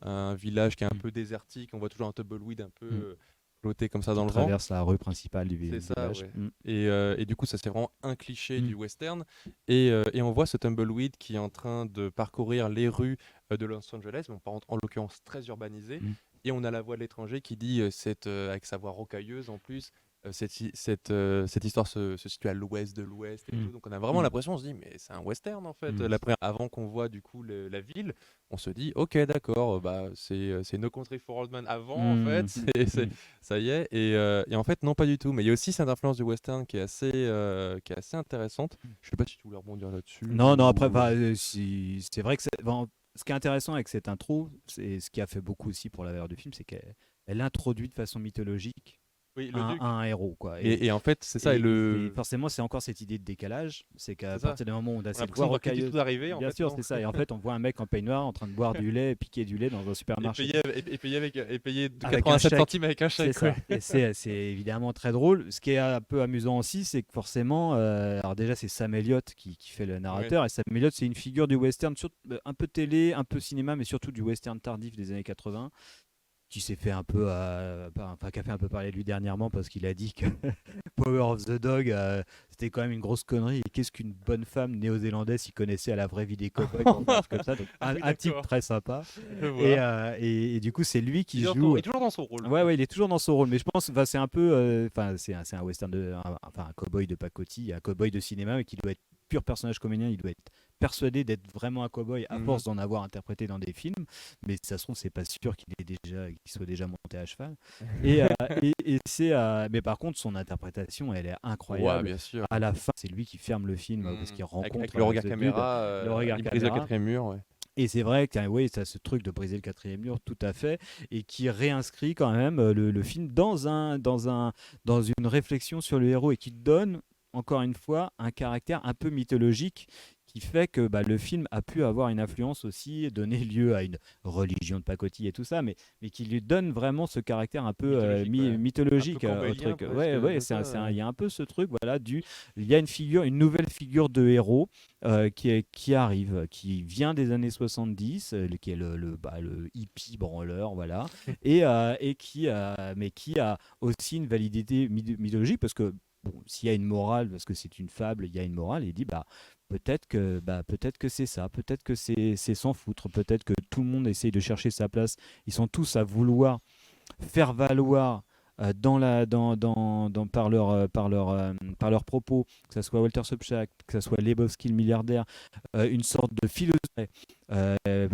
un village qui est un peu désertique. On voit toujours un tumbleweed un peu Mm. flotté comme ça Qui dans le vent. traverse la rue principale du C'est ça, village. ouais. Mm. Et du coup, ça c'est vraiment un cliché Mm. du western. Et on voit ce tumbleweed qui est en train de parcourir les rues de Los Angeles, bon, en l'occurrence très urbanisé. Mm. Et on a la voix de l'étranger qui dit, avec sa voix rocailleuse en plus, cette histoire se situe à l'ouest de l'ouest. Et Mm. tout. Donc on a vraiment Mm. l'impression, on se dit, mais c'est un western en fait. Mm. Avant qu'on voit du coup la ville, on se dit, ok, d'accord, c'est No Country for Old Men avant en Mm. fait. Ça y est. Et en fait, non, pas du tout. Mais il y a aussi cette influence du western qui est assez intéressante. Je sais pas si tu voulais rebondir là-dessus. Non, après, ou- c'est vrai que ce qui est intéressant avec cette intro, c'est ce qui a fait beaucoup aussi pour la valeur du film, c'est qu'elle introduit de façon mythologique Oui, le duc. un héros, quoi. Et en fait, c'est ça. et forcément, c'est encore cette idée de décalage, c'est qu'à C'est ça. partir du moment où on a On a cette l'impression voix de voir quelque rocailleuse, chose arriver. En bien fait, sûr, non. c'est ça. Et en fait, on voit un mec en peignoir en train de boire du lait, piquer du lait dans un Et supermarché. payer de Avec un 87 chèque. centimes avec un C'est chèque. ça. Ouais. Et c'est évidemment très drôle. Ce qui est un peu amusant aussi, c'est que forcément, alors déjà, c'est Sam Elliott qui fait le narrateur. Et Sam Elliott, c'est une figure du western, un peu télé, un peu cinéma, mais surtout du western tardif des années 80, qui s'est fait un peu, qui a fait un peu parler de lui dernièrement parce qu'il a dit que Power of the Dog, c'était quand même une grosse connerie. Et qu'est-ce qu'une bonne femme néo-zélandaise s'y connaissait à la vraie vie des cowboys, comme ça. Donc, Ah oui, un type d'accord. très sympa. Je Et, vois. et du coup, c'est lui qui Il est joue. il est toujours dans son rôle. Ouais, il est toujours dans son rôle, mais je pense, c'est un peu, c'est un western un cowboy de pacotille, un cowboy de cinéma, mais qui doit être pur personnage comédien, il doit être persuadé d'être vraiment un cowboy à Mhm. force d'en avoir interprété dans des films, mais ça se trouve, c'est pas sûr qu'il soit déjà monté à cheval. Et, mais par contre, son interprétation, elle est Ouais, incroyable. bien sûr. À la fin, c'est lui qui ferme le film parce qu'il rencontre Avec le regard The Dude. caméra, le regard il brise le caméra. quatrième mur. Ouais. Et c'est vrai que oui, ça ce truc de briser le quatrième mur, tout à fait, et qui réinscrit quand même le film dans une réflexion sur le héros et qui donne, encore une fois, un caractère un peu mythologique qui fait que le film a pu avoir une influence aussi, donner lieu à une religion de pacotille et tout ça, mais qui lui donne vraiment ce caractère un peu mythologique Un peu au corbeillien, truc. presque, Ouais, c'est ça, il y a un peu ce truc, voilà, il y a une nouvelle figure de héros qui arrive, qui vient des années 70, qui est le hippie branleur, voilà, et qui a aussi une validité mythologique parce que bon, s'il y a une morale, parce que c'est une fable, il y a une morale, et il dit peut-être que c'est ça, peut-être que c'est s'en foutre, peut-être que tout le monde essaye de chercher sa place, ils sont tous à vouloir faire valoir par leurs propos, que ce soit Walter Sobchak, que ce soit Lebowski le milliardaire, une sorte de philosophie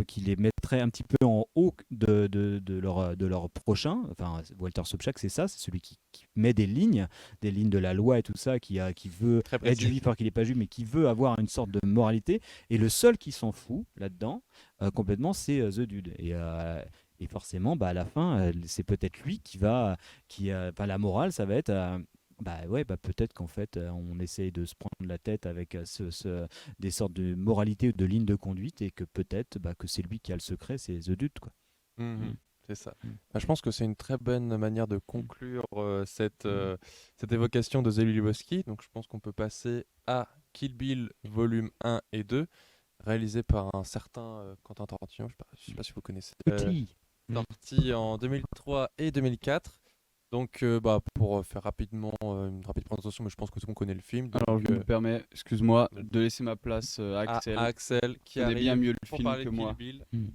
qui les mettrait un petit peu en haut de leur prochain. Enfin, Walter Sobchak, c'est ça, c'est celui qui met des lignes de la loi et tout ça, qui veut Très être précis. juif alors qu'il n'est pas juif, mais qui veut avoir une sorte de moralité. Et le seul qui s'en fout là-dedans, complètement, c'est The Dude. Et forcément, à la fin, c'est peut-être lui la morale, ça va être, peut-être qu'en fait, on essaye de se prendre la tête avec des sortes de moralité ou de lignes de conduite, et que peut-être que c'est lui qui a le secret, c'est The Dude, quoi. Mhm. C'est ça. Mm. Je pense que c'est une très bonne manière de conclure cette évocation de Zélie Lebowski. Donc je pense qu'on peut passer à Kill Bill volume 1 et 2, réalisé par un certain Quentin Tarantino. Je sais pas si vous connaissez. Sorti en 2003 et 2004. Donc pour faire rapidement une rapide présentation, mais je pense que tout le monde connaît le film. Donc, Alors je me permets, excuse-moi, de laisser ma place à Axel. Axel qui connaît arrive bien mieux le pour film parler que de moi. Kill Bill.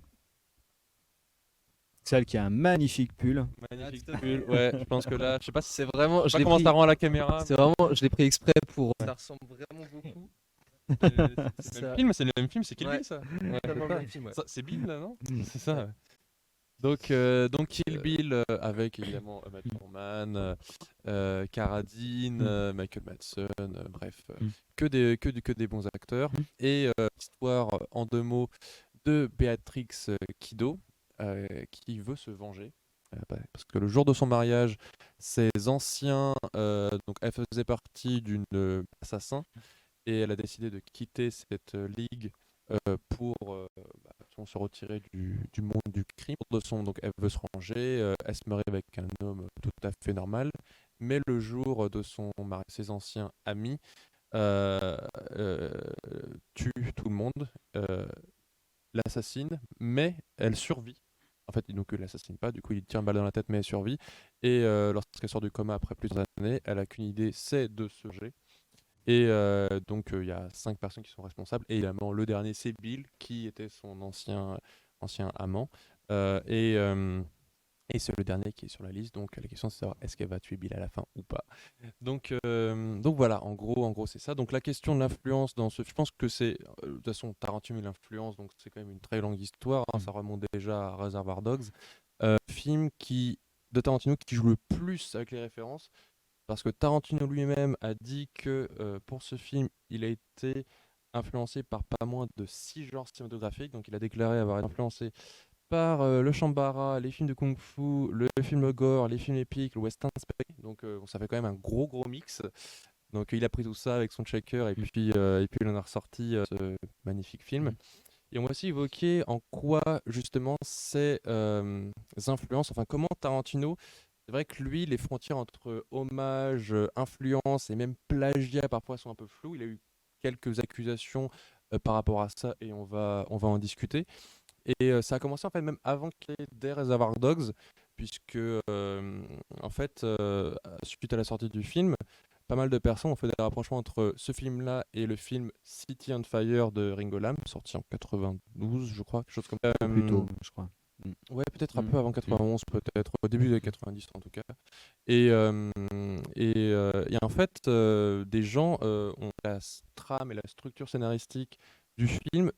Celle qui a un magnifique pull. Magnifique tout à pull. Ouais, je pense que là, je sais pas si C'est vraiment, je sais pas comment ça rend à la caméra. c'est vraiment, je l'ai pris exprès pour. Ça ressemble vraiment beaucoup. C'est le même film, c'est le même film, c'est Kill Ouais. Bill ça. Totalement le même film, ouais. Ça, c'est Bill là, non? C'est ça. Ouais. Donc Kill Bill avec évidemment Uma Thurman, Cara Deen, Michael Madsen, bref, que des bons acteurs. Et histoire en 2 mots de Béatrix Kiddo qui veut se venger. Parce que le jour de son mariage, ses anciens, donc elle faisait partie d'une assassin et elle a décidé de quitter cette ligue pour se retirer du monde du crime. Donc elle veut se ranger, elle se marie avec un homme tout à fait normal, mais le jour de son mariage, ses anciens amis euh, euh, tuent tout le monde, l'assassinent, mais elle survit. En fait, donc il l'assassine pas, du coup il tire une balle dans la tête, mais elle survit. Et lorsqu'elle sort du coma après plusieurs années, elle a qu'une idée, c'est de se jeter. Et donc il y a 5 personnes qui sont responsables. Et évidemment, le dernier, c'est Bill, qui était son ancien amant. Euh, et euh, et c'est le dernier qui est sur la liste. Donc la question, c'est de savoir est-ce qu'elle va tuer Bill à la fin ou pas. Donc voilà, en gros, c'est ça. Donc la question de l'influence dans ce, je pense que c'est, de toute façon, Tarantino et l'influence, donc c'est quand même une très longue histoire, hein, ça remonte déjà à Reservoir Dogs. Film de Tarantino qui joue le plus avec les références, parce que Tarantino lui-même a dit que pour ce film, il a été influencé par pas moins de 6 genres cinématographiques. Donc il a déclaré avoir été influencé par le Shambhala, les films de Kung Fu, le film gore, les films épiques, le western spaghetti. Donc ça fait quand même un gros mix. Donc il a pris tout ça avec son checker et puis il en a ressorti ce magnifique film. Et on va aussi évoquer en quoi justement ces influences, enfin comment Tarantino, c'est vrai que lui, les frontières entre hommage, influence et même plagiat parfois sont un peu floues. Il a eu quelques accusations par rapport à ça et on va en discuter. Et ça a commencé en fait même avant qu'il y ait des Reservoir Dogs, puisque en fait, suite à la sortie du film, pas mal de personnes ont fait des rapprochements entre ce film-là et le film City on Fire de Ringo Lam, sorti en 92, je crois, quelque chose comme ça. Plus tôt, je crois. Ouais, peut-être un Mm. peu avant 91, peut-être au début des 90 en tout cas. Et en fait, des gens ont la trame et la structure scénaristique du film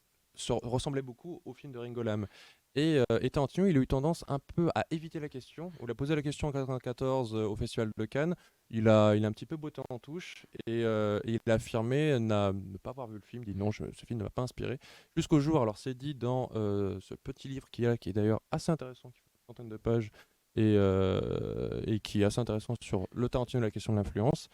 ressemblait beaucoup au film de Ringo Lam. Et Tarantino, il a eu tendance un peu à éviter la question. On lui a posé la question en 94 au Festival de Cannes. Il a un petit peu botté en touche et il a affirmé ne pas avoir vu le film. Il dit non, ce film ne m'a pas inspiré. Jusqu'au jour, alors c'est dit dans ce petit livre qu'il y a, qui est d'ailleurs assez intéressant, qui fait une centaine de pages et qui est assez intéressant sur le Tarantino et la question de l'influence.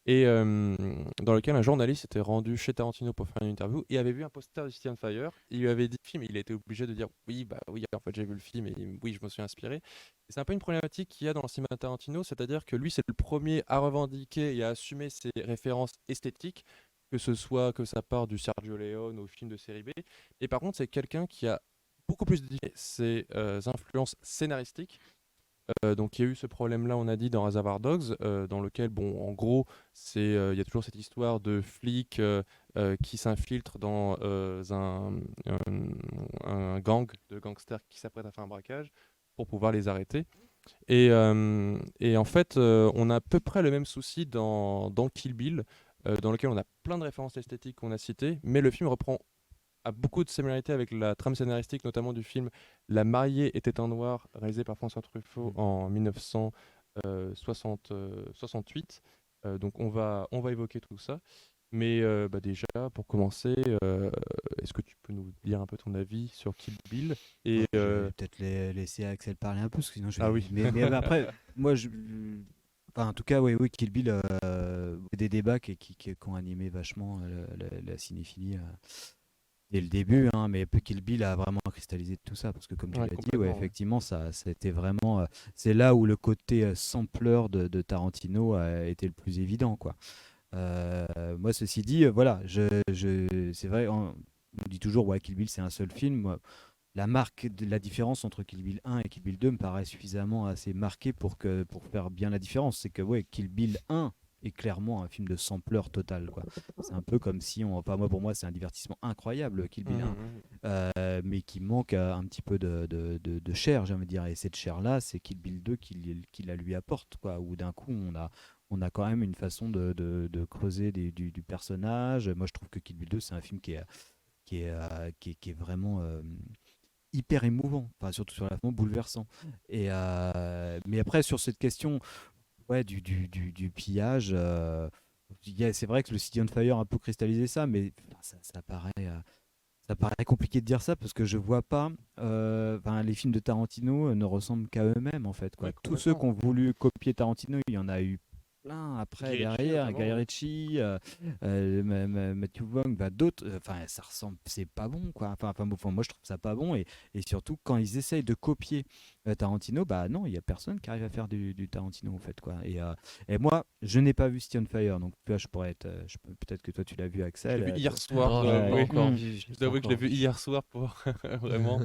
Et dans lequel un journaliste s'était rendu chez Tarantino pour faire une interview et avait vu un poster de City on Fire. Il lui avait dit le film, il a été obligé de dire oui, bah oui, en fait j'ai vu le film et oui, je me suis inspiré. Et c'est un peu une problématique qu'il y a dans le cinéma Tarantino, c'est-à-dire que lui, c'est le premier à revendiquer et à assumer ses références esthétiques, que ce soit que ça part du Sergio Leone au film de série B. Et par contre, c'est quelqu'un qui a beaucoup plus de ses influences scénaristiques. Donc il y a eu ce problème-là, on a dit, dans Reservoir Dogs, dans lequel, bon, en gros, il y a toujours cette histoire de flics qui s'infiltrent dans un gang de gangsters qui s'apprêtent à faire un braquage pour pouvoir les arrêter. Et en fait, on a à peu près le même souci dans Kill Bill, dans lequel on a plein de références esthétiques qu'on a citées, mais le film reprend a beaucoup de similarités avec la trame scénaristique, notamment du film La mariée était un noir, réalisé par François Truffaut en 1968. Donc on va évoquer tout ça. Mais déjà, pour commencer, est-ce que tu peux nous dire un peu ton avis sur Kill Bill et, Je vais peut-être laisser Axel parler un peu, parce que sinon je vais... Ah oui. Mais après, moi, enfin, en tout cas, oui, Kill Bill, des débats qui ont animé vachement la cinéphilie dès le début, hein, mais Kill Bill a vraiment cristallisé tout ça, parce que comme tu Ouais, l'as dit, complètement, ouais. effectivement, ça a été vraiment... c'est là où le côté sampleur de Tarantino a été le plus évident, quoi. Moi, ceci dit, voilà, c'est vrai, on dit toujours, ouais, Kill Bill, c'est un seul film. Moi, la différence entre Kill Bill 1 et Kill Bill 2 me paraît suffisamment assez marquée pour faire bien la différence. C'est que, ouais, Kill Bill 1 est clairement un film de sampleur total, quoi. C'est un peu comme si enfin, pour moi, c'est un divertissement incroyable, Kill Bill 1, mais qui manque un petit peu de chair, j'aime dire. Et cette chair-là, c'est Kill Bill 2 qui la lui apporte, quoi. Où d'un coup, on a quand même une façon de creuser du personnage. Moi, je trouve que Kill Bill 2, c'est un film qui est vraiment hyper émouvant, enfin, surtout sur la fin, bouleversant. Mais après, sur cette question, ouais, du pillage, c'est vrai que le City on Fire a un peu cristallisé ça, mais enfin, ça paraît compliqué de dire ça, parce que je vois pas. Enfin, les films de Tarantino ne ressemblent qu'à eux-mêmes, en fait, quoi. Ouais, Tous ceux qui complètement. ont voulu copier Tarantino, il y en a eu plein après Guy Ritchie, derrière, notamment, Guy ouais. Ritchie, Matthew Vaughn, d'autres, ça ressemble, c'est pas bon quoi. Enfin, moi je trouve ça pas bon et surtout quand ils essayent de copier Tarantino, bah non, il y a personne qui arrive à faire du Tarantino en fait quoi. Et moi, je n'ai pas vu City on Fire, donc tu vois, je pourrais être, peut-être que toi tu l'as vu, Je Axel. l'ai vu hier soir, Non, je je dois l'ai pas avouer. encore Hmm. vu. Je dois avouer que je l'ai vu hier soir pour vraiment.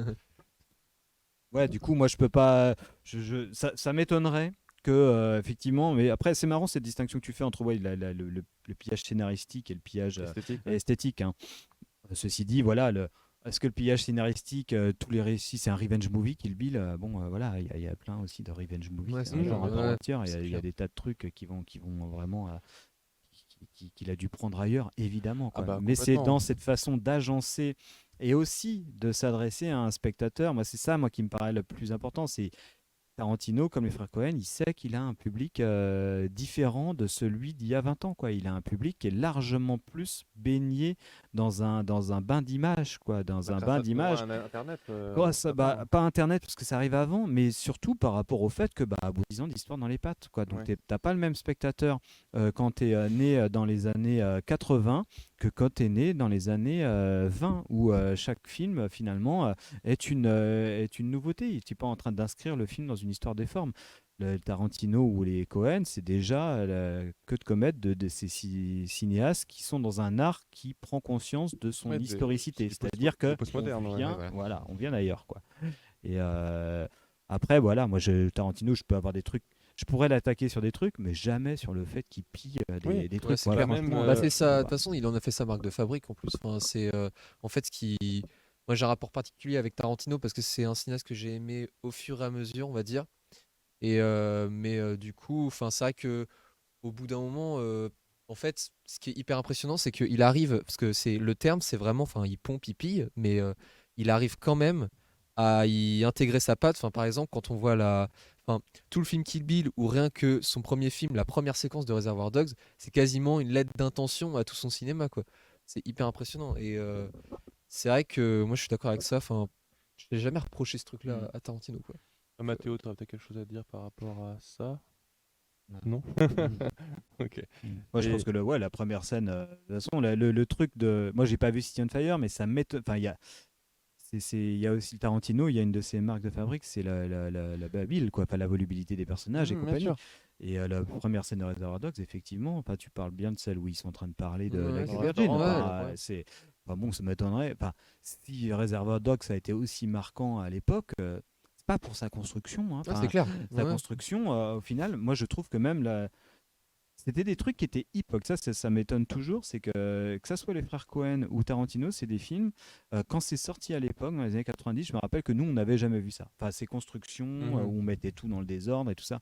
Ouais, du coup, moi, je peux pas. Ça m'étonnerait que, effectivement. Mais après, c'est marrant cette distinction que tu fais entre ouais, le pillage scénaristique et le pillage Esthétique. Ouais. esthétique. Hein. Ceci dit, voilà, est-ce que le pillage scénaristique, tous les récits, c'est un revenge movie, Kill Bill bon, voilà, il y a plein aussi de revenge movies. Ouais, C'est c'est un clair, genre à part ouais, entière. Il y a, c'est il y a clair. des tas de trucs qui vont vraiment. Qu'il a dû prendre ailleurs, évidemment. Ah Quoi. bah Mais c'est complètement. dans cette façon d'agencer et aussi de s'adresser à un spectateur. Moi, c'est ça, moi, qui me paraît le plus important. C'est Tarantino, comme les frères Cohen, il sait qu'il a un public différent de celui d'il y a 20 ans. Quoi. Il a un public qui est largement plus baigné dans un bain d'images. Quoi. Dans un bain d'images. Internet. Pas Internet, parce que ça arrive avant, mais surtout par rapport au fait que, à bout de 10 ans d'histoire dans les pattes. Quoi. Donc, Ouais. t'as pas le même spectateur quand tu es né dans les années 80 que quand tu es né dans les années 20, où chaque film, finalement, est une nouveauté. Tu n'es pas en train d'inscrire le film dans une histoire des formes. Le Tarantino ou les Cohen, c'est déjà que de commettre de ces cinéastes qui sont dans un art qui prend conscience de son Ouais, historicité. c'est C'est-à-dire que postmoderne. on Ouais. vient, voilà. voilà, on vient d'ailleurs, quoi. Et après, voilà, moi, Tarantino, je peux avoir des trucs. Je pourrais l'attaquer sur des trucs, mais jamais sur le fait qu'il pille Oui, des Ouais, trucs. c'est Voilà, clair. franchement, Bah, c'est ça. De voilà. toute façon, il en a fait sa marque de fabrique en plus. Enfin, c'est en fait ce qui. Moi, j'ai un rapport particulier avec Tarantino parce que c'est un cinéaste que j'ai aimé au fur et à mesure, on va dire. Mais du coup, enfin, c'est vrai que au bout d'un moment, en fait, ce qui est hyper impressionnant, c'est qu'il arrive, parce que c'est le terme, c'est vraiment, enfin, il pompe, il pille, mais il arrive quand même à y intégrer sa patte. Enfin, par exemple, quand on voit enfin, tout le film Kill Bill ou rien que son premier film, la première séquence de Reservoir Dogs, c'est quasiment une lettre d'intention à tout son cinéma, quoi. C'est hyper impressionnant. Et c'est vrai que moi, je suis d'accord avec ça. Enfin, je n'ai jamais reproché ce truc-là à Tarantino, quoi. Mathéo, tu as peut-être quelque chose à dire par rapport à ça? Non. Non. Ok. Moi, je Et- pense que la première scène, de toute façon, le truc de. Moi, j'ai pas vu City on Fire, mais ça m'étonne. Enfin, il y a aussi le Tarantino, il y a une de ses marques de fabrique, c'est la babille, quoi, pas la volubilité des personnages et Bien compagnie. sûr. Et la première scène de Reservoir Dogs, effectivement, enfin, tu parles bien de celle où ils sont en train de parler de Ouais, la c'est Virgin. ouais, Enfin, ouais. enfin, bon, ça m'étonnerait. Enfin, si Reservoir Dogs a été aussi marquant à l'époque, c'est pas pour sa construction. Hein. Ah, Enfin, c'est clair. sa Ouais. construction, au final, moi, je trouve que même c'était des trucs qui étaient hip. Ça m'étonne toujours, c'est que ça soit les frères Cohen ou Tarantino, c'est des films, quand c'est sorti à l'époque, dans les années 90, je me rappelle que nous, on n'avait jamais vu ça. Enfin, ces constructions où on mettait tout dans le désordre et tout ça.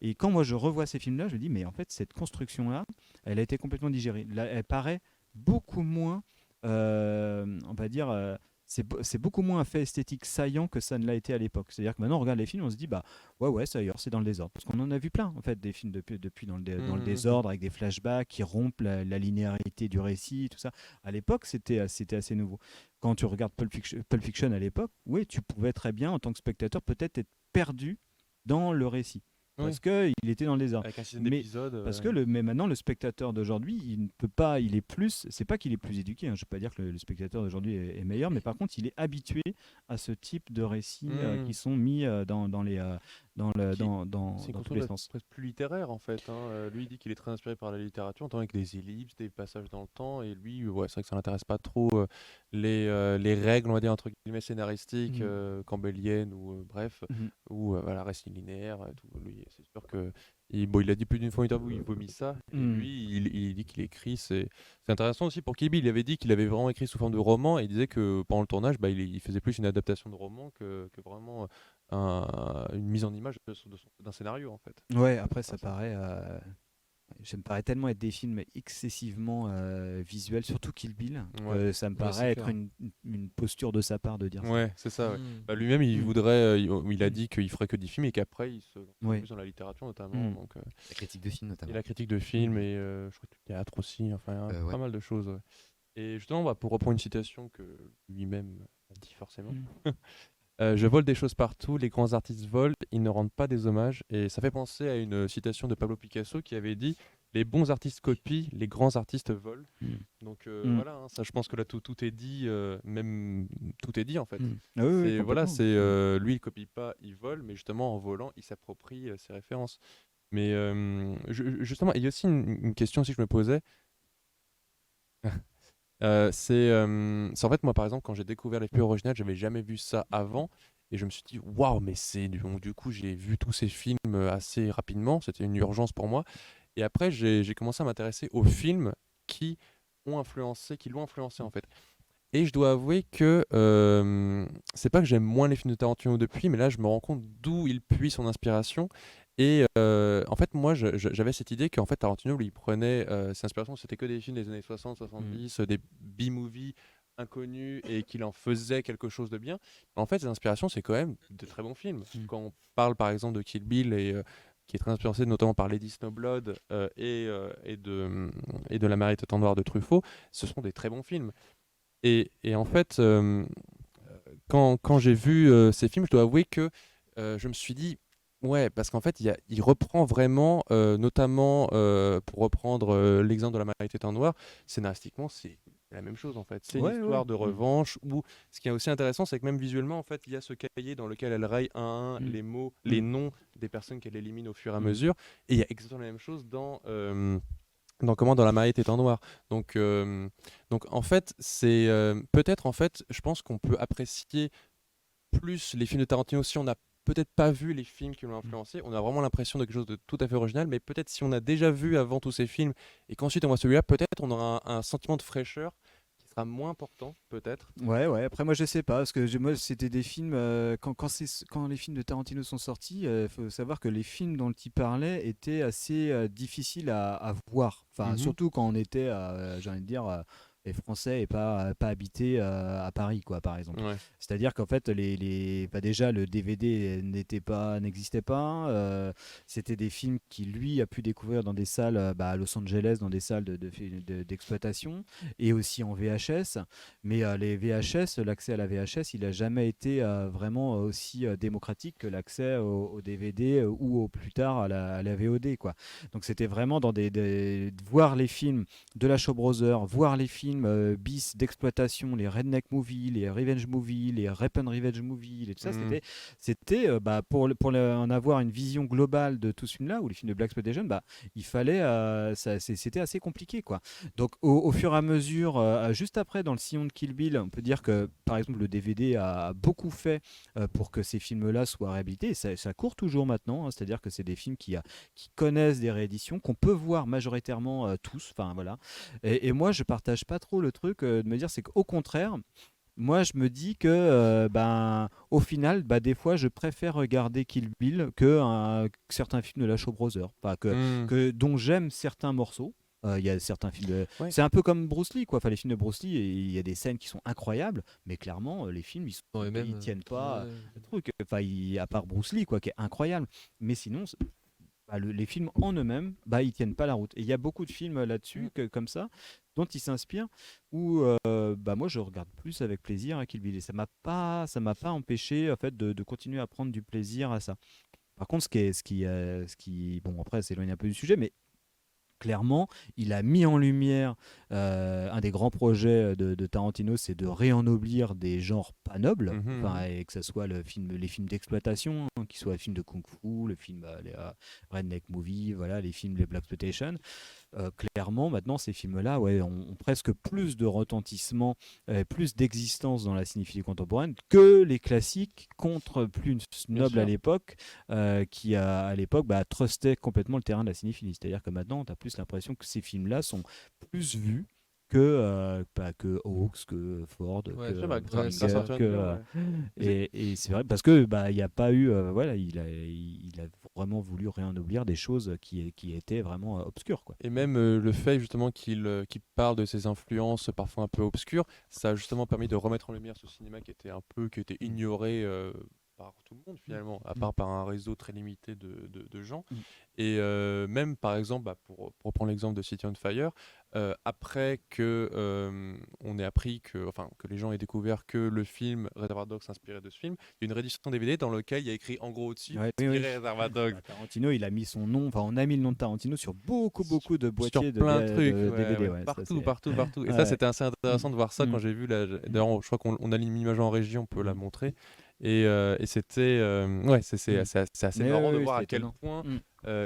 Et quand moi, je revois ces films-là, je me dis, mais en fait, cette construction-là, elle a été complètement digérée. Là, elle paraît beaucoup moins, on va dire, c'est beaucoup moins un fait esthétique saillant que ça ne l'a été à l'époque. C'est-à-dire que maintenant, on regarde les films, on se dit, bah ouais, ça y est, c'est dans le désordre. Parce qu'on en a vu plein, en fait, des films depuis dans le désordre, avec des flashbacks qui rompent la linéarité du récit, tout ça. À l'époque, c'était assez nouveau. Quand tu regardes Pulp Fiction à l'époque, oui, tu pouvais très bien, en tant que spectateur, peut-être être perdu dans le récit. Parce qu'il était dans le désordre. Avec un système Mais d'épisodes. parce que mais maintenant, le spectateur d'aujourd'hui, il ne peut pas, il est plus, c'est pas qu'il est plus éduqué, hein, je ne veux pas dire que le spectateur d'aujourd'hui est meilleur, mais par contre, il est habitué à ce type de récits qui sont mis dans les, dans le, Qui- dans C'est une tous les construction sens. presque plus littéraire en fait. Hein. Lui il dit qu'il est très inspiré par la littérature, notamment avec des ellipses, des passages dans le temps. Et lui, ouais, c'est vrai que ça l'intéresse pas trop les règles, on va dire entre guillemets scénaristiques, campbelliennes ou bref, ou voilà récit linéaire. Tout. Lui, c'est sûr que il a dit plus d'une fois en interview, il vomit ça. Et lui, il dit qu'il écrit. C'est intéressant aussi pour Kill Bill. Il avait dit qu'il avait vraiment écrit sous forme de roman et il disait que pendant le tournage, il faisait plus une adaptation de roman que vraiment une mise en image d'un scénario en fait. Ouais, après, ça Enfin, paraît. Ça me paraît tellement être des films excessivement visuels, surtout Kill Bill, Ouais. ça me Ouais, paraît c'est être clair. une posture de sa part de dire ça. Ouais, c'est ça. Ouais. Mm. Bah, lui-même, il Mm. voudrait, il a dit qu'il ferait que des films et qu'après, il se lancerait Ouais. plus dans la littérature notamment. Mm. Donc, La critique de film et notamment. la critique de films et je crois que le théâtre aussi. Enfin, il y a Ouais. pas mal de choses. Ouais. Et justement, pour reprendre une citation que lui-même a dit forcément, Je vole des choses partout, les grands artistes volent, ils ne rendent pas des hommages. Et ça fait penser à une citation de Pablo Picasso qui avait dit les bons artistes copient, les grands artistes volent. Donc voilà, hein, ça je pense que là tout est dit, même tout est dit en fait. Ah oui, oui, C'est voilà, complètement. c'est lui il copie pas, il vole, mais justement en volant il s'approprie ses références. Mais justement, il y a aussi une question aussi que je me posais. C'est en fait moi par exemple quand j'ai découvert les films originales, j'avais jamais vu ça avant et je me suis dit waouh mais c'est donc du coup j'ai vu tous ces films assez rapidement, c'était une urgence pour moi et après j'ai commencé à m'intéresser aux films qui qui l'ont influencé en fait. Et je dois avouer que c'est pas que j'aime moins les films de Tarantino depuis, mais là je me rends compte d'où il puise son inspiration. Et en fait, moi j'avais cette idée qu'en fait Tarantino lui il prenait ses inspirations, c'était que des films des années 60, 70, des B-movies inconnus et qu'il en faisait quelque chose de bien. En fait, ses inspirations c'est quand même de très bons films. Quand on parle par exemple de Kill Bill qui est très inspiré notamment par Lady Snowblood et de La Mariette au temps noir de Truffaut, ce sont des très bons films. Et en fait, quand j'ai vu ces films, je dois avouer que je me suis dit, ouais, parce qu'en fait, il reprend vraiment, notamment pour reprendre l'exemple de La Mariée en noir, scénaristiquement, c'est la même chose en fait. C'est une Ouais, ouais. histoire de revanche où ce qui est aussi intéressant, c'est que même visuellement, en fait, il y a ce cahier dans lequel elle raye un à un les mots, les noms des personnes qu'elle élimine au fur et à mesure. Et il y a exactement la même chose dans La Mariée est en noir. Donc en fait, c'est peut-être en fait, je pense qu'on peut apprécier plus les films de Tarantino si on n'a peut-être pas vu les films qui l'ont influencé. On a vraiment l'impression de quelque chose de tout à fait original, mais peut-être si on a déjà vu avant tous ces films et qu'ensuite on voit celui-là, peut-être on aura un sentiment de fraîcheur qui sera moins important, peut-être. Ouais, ouais. Après, moi, je sais pas, parce que moi, c'était des films. Quand les films de Tarantino sont sortis, il faut savoir que les films dont il parlait étaient assez difficiles à voir. Enfin, Mhm. surtout quand on était, j'ai envie de dire, les Français et pas habités à Paris, quoi, par exemple. Ouais. C'est-à-dire qu'en fait, bah, déjà, le DVD n'existait pas. C'était des films qui, lui, a pu découvrir dans des salles bah, à Los Angeles, dans des salles d'exploitation, et aussi en VHS. Mais les VHS, l'accès à la VHS, il n'a jamais été vraiment aussi démocratique que l'accès au DVD plus tard à la VOD, quoi. Donc c'était vraiment voir les films de la Shaw Brothers, voir les films bis d'exploitation, les redneck movies, les revenge movies, les rape and revenge movies, et tout ça, Mhm. c'était bah, en avoir une vision globale de tout ce film-là, ou les films de Black Exploitation, bah, il fallait, c'était assez compliqué, quoi. Donc au fur et à mesure, juste après dans le sillon de Kill Bill, on peut dire que par exemple le DVD a beaucoup fait pour que ces films-là soient réhabilités. Et ça court toujours maintenant, hein, c'est-à-dire que c'est des films qui connaissent des rééditions, qu'on peut voir majoritairement tous. Enfin voilà. Et moi je partage pas trop le truc de me dire, c'est qu'au contraire. Moi, je me dis que, au final, bah, des fois, je préfère regarder Kill Bill que certains films de la Shaw Brothers, enfin, Mhm. dont j'aime certains morceaux. Il y a certains films Ouais. C'est un peu comme Bruce Lee, quoi. Enfin, les films de Bruce Lee, il y a des scènes qui sont incroyables, mais clairement, les films, Non, et même, ils tiennent pas ouais. le truc. Enfin, à part Bruce Lee, quoi, qui est incroyable. Mais sinon, bah, les films en eux-mêmes, bah, ils tiennent pas la route. Et il y a beaucoup de films là-dessus, comme ça, dont ils s'inspirent, où bah, moi je regarde plus avec plaisir à Kill Bill. Et ça m'a pas empêché en fait, de continuer à prendre du plaisir à ça. Par contre, bon, après, c'est éloigné un peu du sujet, mais clairement, il a mis en lumière un des grands projets de Tarantino, c'est de réennoblir des genres pas nobles, Mhm. enfin, et que ce soit les films d'exploitation, hein, qu'ils soient les films de kung-fu, les redneck movie, voilà, les films, les blaxploitation. Clairement, maintenant, ces films-là ouais, ont presque plus de retentissement, plus d'existence dans la cinéphilie contemporaine que les classiques contre plus Bien nobles à sûr. l'époque, qui à l'époque bah, trustaient complètement le terrain de la cinéphilie. C'est-à-dire que maintenant, tu as plus l'impression que ces films-là sont plus vus que Hawks, que Ford, Ouais, que Sûr, bah, grâce à Singer, Tarantino, ouais. C'est- et c'est vrai parce que bah il n'y a pas eu voilà il a vraiment voulu réennoblir des choses qui étaient vraiment obscures, quoi. Et même le fait justement qu'il parle de ses influences parfois un peu obscures, ça a justement permis de remettre en lumière ce cinéma qui était qui était ignoré par tout le monde finalement, à part par un réseau très limité de gens. Mm. Et même par exemple, pour reprendre l'exemple de City on Fire, après que on ait appris que les gens aient découvert que le film Reservoir Dogs s'inspirait de ce film, il y a une réédition DVD dans laquelle il y a écrit en gros au-dessus Ouais, tirer oui. Reservoir Dogs. Bah, Tarantino, il a mis son nom, enfin on a mis le nom de Tarantino sur beaucoup de Sur boîtiers de, plein de trucs, de ouais, DVD. ouais, Ouais, ça, partout, c'est- partout. Et Ouais, ça, ouais. c'était assez intéressant de voir ça quand Mm. j'ai vu d'ailleurs, je crois qu'on a l'image en régie, on peut la montrer. Et c'était, ouais, c'est Mm. assez Mais marrant de oui, voir à c'était quel étonnant. point Mm.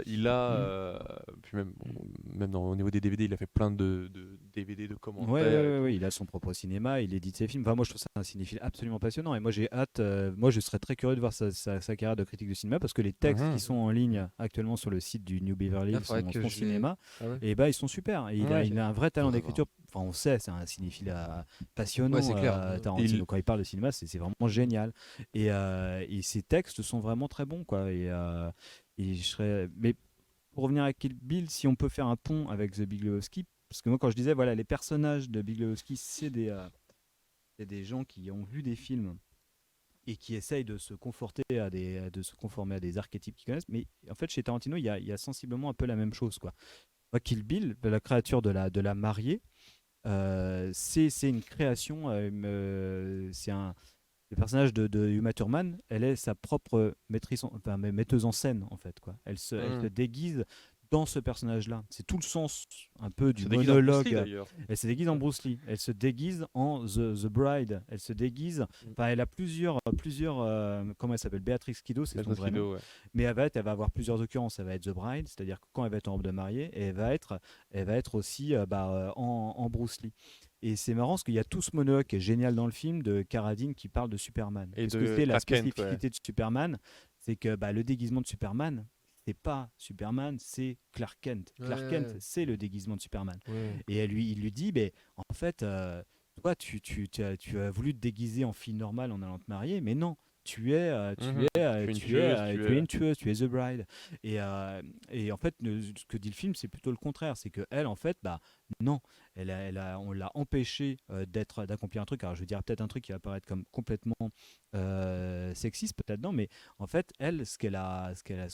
il a, puis même au niveau des DVD, il a fait plein de DVD de commentaires. et tout. Il a son propre cinéma, il édite ses films. Enfin, moi, je trouve ça un cinéphile absolument passionnant. Et moi, j'ai hâte. Moi, je serais très curieux de voir sa carrière de critique de cinéma parce que les textes Mhm. qui sont en ligne actuellement sur le site du New Beverly Hills, faudrait que son je cinéma, Ah ouais. et bah, ils sont super. Et Ouais. il a un vrai talent Faudrait d'écriture. Enfin, on sait, c'est un cinéphile passionnant. Ouais, c'est clair. Tarantino, quand il parle de cinéma, c'est vraiment génial. Et ses textes sont vraiment très bons, quoi. Et je serais. Mais pour revenir à Kill Bill, si on peut faire un pont avec The Big Lebowski, parce que moi, quand je disais, voilà, les personnages de Big Lebowski, c'est des gens qui ont vu des films et qui essayent de se de se conformer à des archétypes qu'ils connaissent. Mais en fait, chez Tarantino, il y a sensiblement un peu la même chose, quoi. Moi, Kill Bill, la créature de la mariée, c'est une création. Le personnage de Uma Thurman, elle est sa propre metteuse en scène, en fait, quoi. Elle se déguise dans ce personnage-là. C'est tout le sens un peu du Se déguise en Bruce Lee, monologue. d'ailleurs. Elle se déguise en Bruce Lee. Elle se déguise en The Bride. Elle se déguise. Enfin, elle a plusieurs. Comment elle s'appelle? Béatrix Kiddo, c'est son Maître vrai nom. Kido, ouais. Mais elle va avoir plusieurs occurrences. Elle va être The Bride, c'est-à-dire que quand elle va être en robe de mariée, et elle va être aussi en Bruce Lee. Et c'est marrant parce qu'il y a tout ce monologue qui est génial dans le film de Carradine qui parle de Superman. Et Qu'est-ce de que c'est la Clark Kent, spécificité de Superman? C'est que le déguisement de Superman, c'est pas Superman, c'est Clark Kent. Clark Kent, Ouais. c'est le déguisement de Superman. Ouais. Et il lui dit, en fait, toi, tu as voulu te déguiser en fille normale en allant te marier, mais non, tu es une tueuse, tu es The Bride. Et en fait, ce que dit le film, c'est plutôt le contraire, c'est que elle, en fait, non, on l'a empêchée d'accomplir un truc. Alors, je veux dire peut-être un truc qui va paraître comme complètement sexiste, peut-être non, mais en fait, elle, ce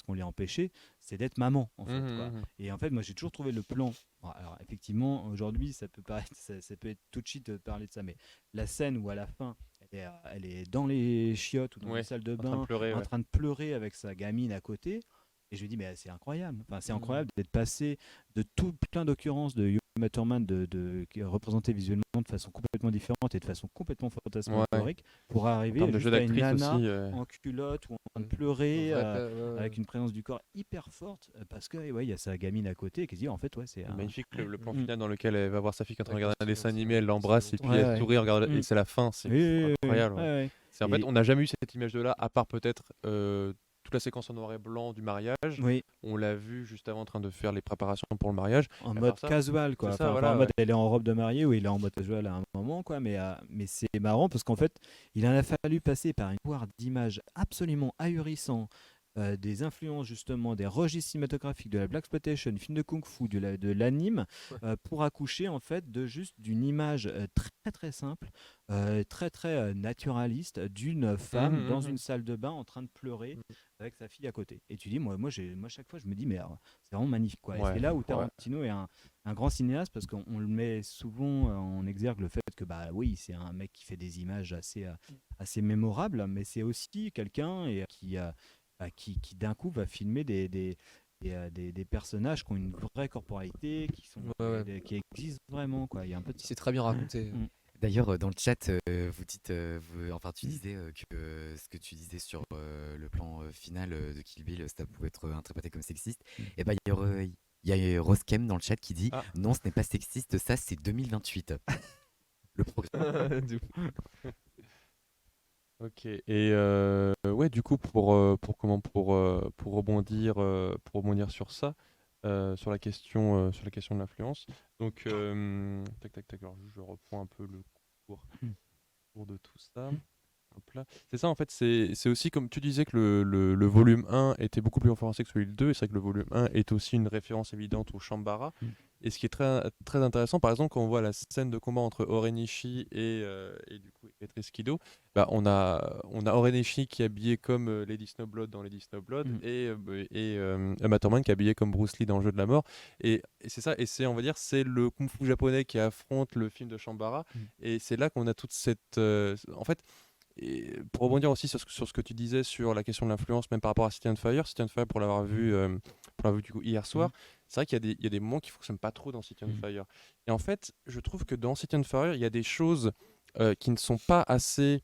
qu'on lui a empêché, c'est d'être maman, en fait, quoi. Et en fait, moi, j'ai toujours trouvé le plan. Bon, alors, effectivement, aujourd'hui, ça peut être tout cheat de parler de ça, mais la scène où à la fin, elle est dans les chiottes ou dans Ouais, la salle de en train bain, de pleurer, en ouais. train de pleurer avec sa gamine à côté. Et je lui dis, mais c'est incroyable. Enfin, c'est incroyable d'être passé de tout plein d'occurrences de Uma Thurman qui est représenté visuellement de façon complètement différente et de façon complètement fantasmagorique pour En arriver termes de jeu juste à une d'actrice nana aussi. en culotte ou en train de pleurer Ouais. avec une présence du corps hyper forte parce que il y a sa gamine à côté qui se dit en fait c'est Magnifique le plan Mm. final dans lequel elle va voir sa fille quand elle Ouais, regarde un c'est dessin bon, animé, c'est elle l'embrasse et puis Ouais, elle ouais. sourit, regarde, et Mm. c'est la fin, c'est Oui, incroyable. ouais. ouais. C'est en Et- fait, on n'a jamais eu cette image de là, à part peut-être toute la séquence en noir et blanc du mariage. Oui, On l'a vu juste avant en train de faire les préparations pour le mariage. en À mode part ça, casual quoi. c'est ça, Enfin, voilà, en mode ouais. elle est en robe de mariée ou il est en mode casual à un moment quoi. Mais c'est marrant parce qu'en fait il en a fallu passer par une poire d'images absolument ahurissant. Des influences justement des registres cinématographiques de la blaxploitation, du film de kung-fu, de l'anime, pour accoucher en fait d'une image très très simple, très très naturaliste d'une femme dans une salle de bain en train de pleurer avec sa fille à côté. Et tu dis moi chaque fois je me dis mais c'est vraiment magnifique quoi. Et Ouais, c'est là où ouais. Tarantino est un grand cinéaste parce qu'on le met souvent en exergue le fait que oui c'est un mec qui fait des images assez mémorables, mais c'est aussi quelqu'un qui d'un coup va filmer des personnages qui ont une vraie corporalité, qui existent vraiment quoi. Il y a un peu de C'est très bien raconté. Mm. D'ailleurs, dans le chat, vous dites, tu disais que ce que tu disais sur le plan final de Kill Bill, ça pouvait être interprété comme sexiste. Et ben, il y a Roskem dans le chat qui dit non, ce n'est pas sexiste, ça c'est 2028. Le programme. Ok. Et ouais, du coup, pour rebondir sur ça, sur la question de l'influence. Donc, tac. Alors, je reprends un peu le cours de tout ça. Hop là. C'est ça, en fait, c'est aussi comme tu disais que le volume 1 était beaucoup plus référencé que celui 2. Et c'est vrai que le volume 1 est aussi une référence évidente au Shambhala. Et ce qui est très, très intéressant, par exemple, quand on voit la scène de combat entre Orenishi et du coup Beatrice Kido, bah, on a Orenishi qui est habillé comme Lady Snowblood dans Lady Snowblood et Uma Thurman qui est habillé comme Bruce Lee dans Le Jeu de la Mort. Et c'est ça, et c'est, on va dire, c'est le kung-fu japonais qui affronte le film de Shambara. Et c'est là qu'on a toute cette... en fait, et pour rebondir aussi sur ce que tu disais sur la question de l'influence, même par rapport à City on Fire, pour l'avoir vu du coup hier soir, c'est vrai qu'il y a des moments qui fonctionnent pas trop dans City on Fire. Et en fait, je trouve que dans City on Fire, il y a des choses qui ne sont pas assez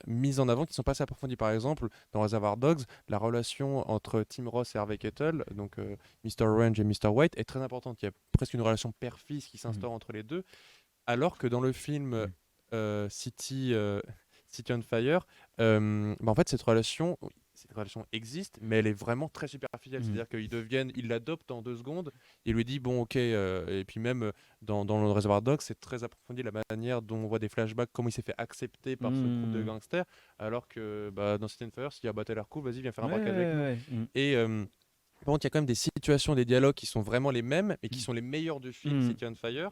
mises en avant, qui ne sont pas assez approfondies. Par exemple, dans Reservoir Dogs, la relation entre Tim Ross et Harvey Keitel, donc Mr. Orange et Mr. White, est très importante. Il y a presque une relation père-fils qui s'instaure entre les deux, alors que dans le film City on Fire, bah, en fait, cette relation existe, mais elle est vraiment très superficielle. C'est-à-dire ils l'adoptent en 2 secondes. Il lui dit, bon, ok, et puis même dans le Reservoir Dogs, c'est très approfondi la manière dont on voit des flashbacks, comment il s'est fait accepter par ce groupe de gangsters, alors que bah, dans City on Fire, s'il y a bah, t'as l'air cool, vas-y, viens faire un braquage avec nous. Et par contre, il y a quand même des situations, des dialogues qui sont vraiment les mêmes, et qui sont les meilleurs du film City on Fire.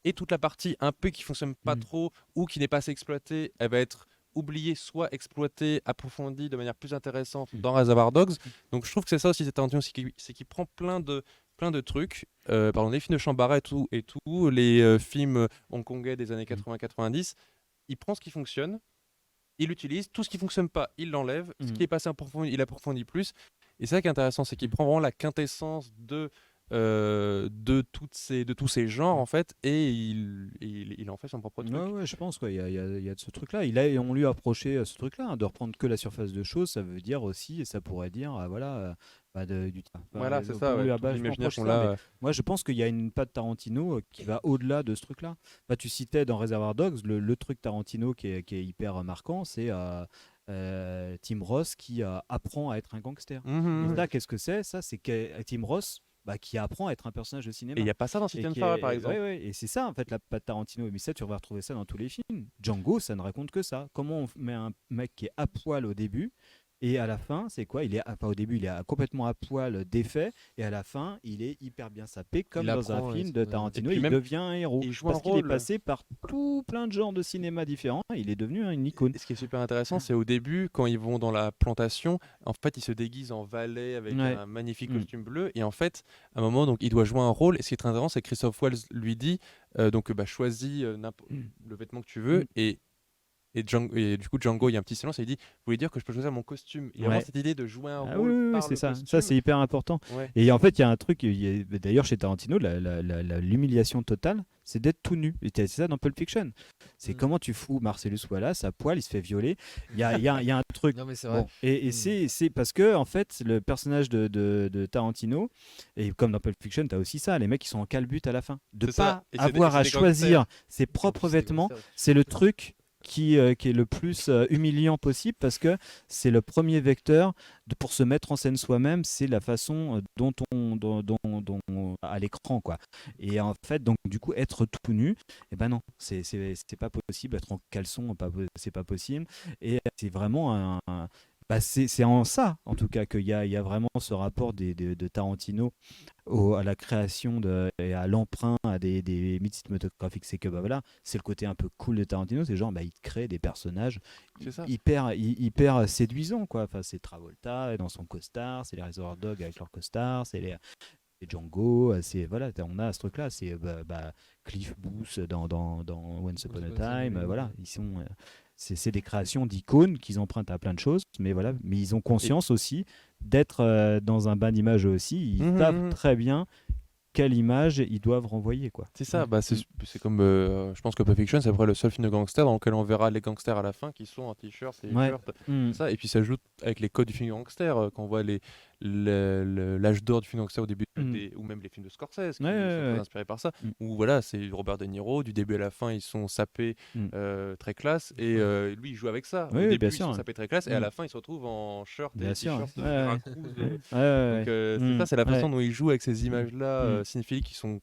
Et toute la partie un peu qui fonctionne pas trop ou qui n'est pas assez exploitée, elle va être oubliée, soit exploitée, approfondie de manière plus intéressante dans Reservoir Dogs. Donc je trouve que c'est ça aussi, cette Tarantino, c'est qu'il prend plein de trucs, pardon, les films de Shambara et tout les films hongkongais des années 80-90, il prend ce qui fonctionne, il l'utilise, tout ce qui fonctionne pas, il l'enlève, ce qui est passé approfondi, il approfondit plus. Et c'est ça qui est intéressant, c'est qu'il prend vraiment la quintessence de tous ces genres en fait, et il en fait son propre truc. Ouais, je pense qu'il y a de ce truc-là. On lui a approché ce truc-là, hein, de reprendre que la surface de choses. Ça veut dire aussi, et ça pourrait dire, voilà, Voilà, c'est on ça, lui ouais, a- toute bah, je l'imaginaire reproche qu'on ça, l'a, mais moi, je pense qu'il y a une patte Tarantino qui va au-delà de ce truc-là. Bah, tu citais dans Reservoir Dogs le truc Tarantino qui est hyper marquant, c'est Tim Ross qui apprend à être un gangster. Et ça, qu'est-ce que c'est? Ça, c'est que Tim Ross, bah, qui apprend à être un personnage de Et cinéma. il n'y a pas ça dans City on Fire par exemple. Et c'est ça en fait la patte Tarantino. Mais ça, tu vas retrouver ça dans tous les films. Django, ça ne raconte que ça. Comment on met un mec qui est à poil au début et à la fin, c'est quoi? Pas au début, il est complètement à poil défait et à la fin, il est hyper bien sapé comme Il dans un apprend, film ouais, de ouais. Tarantino. Et puis Il même, devient un héros il joue un parce qu'il est rôle. passé par tout plein de genres de cinéma différents. Il est devenu une icône. Et ce qui est super intéressant, c'est au début, quand ils vont dans la plantation, en fait, ils se déguisent en valet avec Ouais. un magnifique costume bleu. Et en fait, à un moment, donc, il doit jouer un rôle. Et ce qui est très intéressant, c'est que Christophe Wells lui dit bah, choisis le vêtement que tu veux. Et du coup, Django, il y a un petit silence et il dit, vous voulez dire que je peux choisir mon costume? Il y a vraiment Ouais. cette idée de jouer un Ah rôle oui, par c'est le ça. costume. Ça, c'est hyper important. Ouais. Et en fait, il y a un truc, d'ailleurs chez Tarantino, l'humiliation totale, c'est d'être tout nu. Et c'est ça dans Pulp Fiction. C'est comment tu fous Marcellus Wallace à poil, il se fait violer. Il y a un truc. Non, mais c'est vrai. Bon, et c'est parce que, en fait, le personnage de Tarantino, et comme dans Pulp Fiction, tu as aussi ça, les mecs qui sont en calbute à la fin. De C'est ça. pas Et c'est avoir c'est à des choisir gangsters. ses propres C'est des vêtements, gangsters. c'est le truc qui est le plus humiliant possible parce que c'est le premier vecteur pour se mettre en scène soi-même, c'est la façon dont à l'écran quoi. Et en fait donc du coup être tout nu, et ben non, c'est pas possible. Être en caleçon, c'est pas possible. Et c'est vraiment bah c'est en ça, en tout cas, qu'il y a vraiment ce rapport de Tarantino à la création et à l'emprunt à des mythes cinématographiques. C'est que bah voilà, c'est le côté un peu cool de Tarantino, c'est genre bah, il crée des personnages C'est ça. hyper séduisants quoi. Enfin, c'est Travolta dans son costard, c'est les Reservoir Dogs avec leur costard, c'est les Django, c'est voilà, on a ce truc là, c'est Cliff Booth dans Once Upon a Time, voilà, ils sont c'est des créations d'icônes qu'ils empruntent à plein de choses, mais voilà, mais ils ont conscience aussi d'être dans un bain d'images aussi, ils savent très bien quelle image ils doivent renvoyer quoi. C'est ça, bah, c'est comme je pense que Pulp Fiction, c'est à peu près le seul film de gangster dans lequel on verra les gangsters à la fin qui sont en t-shirt et Ouais. shirts. Ça, et puis ça joue avec les codes du film gangster, quand on voit l'âge d'or du film gangster au début, ou même les films de Scorsese qui sont très inspirés par ça, où voilà, c'est Robert De Niro, du début à la fin ils sont sapés très classe, et lui il joue avec ça. Au début bien ils sûr, sont sapés très classe, et à la fin ils se retrouvent en shirt et bien sûr, t-shirt de ouais. Veracruz. Ouais. Donc c'est ça, c'est la façon dont il joue avec ces images-là Mm. cinéphiliques qui sont